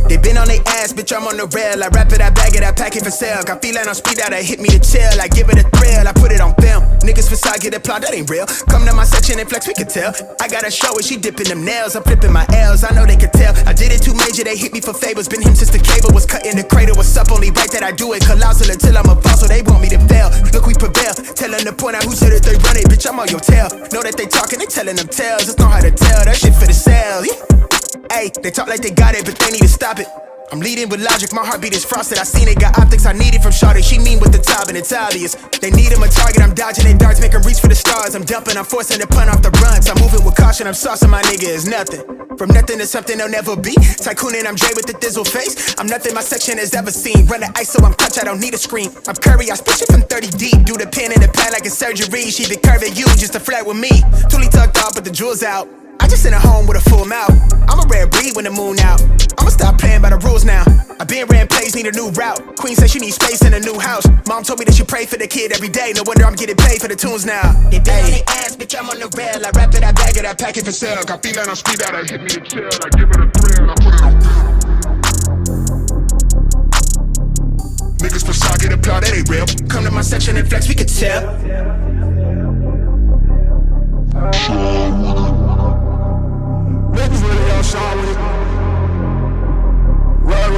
They been on their ass, bitch, I'm on the rail. I wrap it, I bag it, I pack it for sale. Got feeling on speed out, I hit me to chill. I give it a thrill, I put it on film. Niggas facade, get applaud, that ain't real. Come to my section and flex, we can tell. I got a show and she dipping them nails. I'm flipping my L's, I know they could tell. I did it too major, they hit me for favors. Been him since the cable was cut in the cradle. What's up, only right that I do it. Colossal until I'm a boss, so they want me to fail. Look, we prevail. Tell them to point out who said that they run it. Bitch, I'm on your tail. Know that they talking, they telling them tales. Just know how to tell, that shit for the sale. Hey, they talk like they got it, but they need to stop it. I'm leading with logic, my heartbeat is frosted. I seen it, got optics I needed from Shawty. She mean with the top and it's obvious. They need him a target, I'm dodging their darts, make them reach for the stars. I'm dumping, I'm forcing the punt off the runs. I'm moving with caution, I'm saucing my nigga is nothing. From nothing to something they'll never be. Tycooning, I'm Dre with the thizzle face. I'm nothing my section has ever seen. Run the ice so I'm clutch, I don't need a screen. I'm Curry, I spit shit from 30 deep. Do the pin in the pad like a surgery. She been curving you just to flirt with me. Toolie tucked off, but the jewels out. I just sent her home with a full mouth. I'm a rare breed when the moon out. I'ma stop playing by the rules now. I been ran plays, need a new route. Queen said she needs space in a new house. Mom told me that she pray for the kid every day. No wonder I'm getting paid for the tunes now. They been on their ass, bitch, I'm on the rail. I wrap it, I bag it, I pack it for sale. Got feeling on speed out, I hit me to chill. I give it a thrill, I put it on film. Niggas facade, get applaud, that ain't real. Come to my section and flex, we can tell. Niggas really outside with it. Right,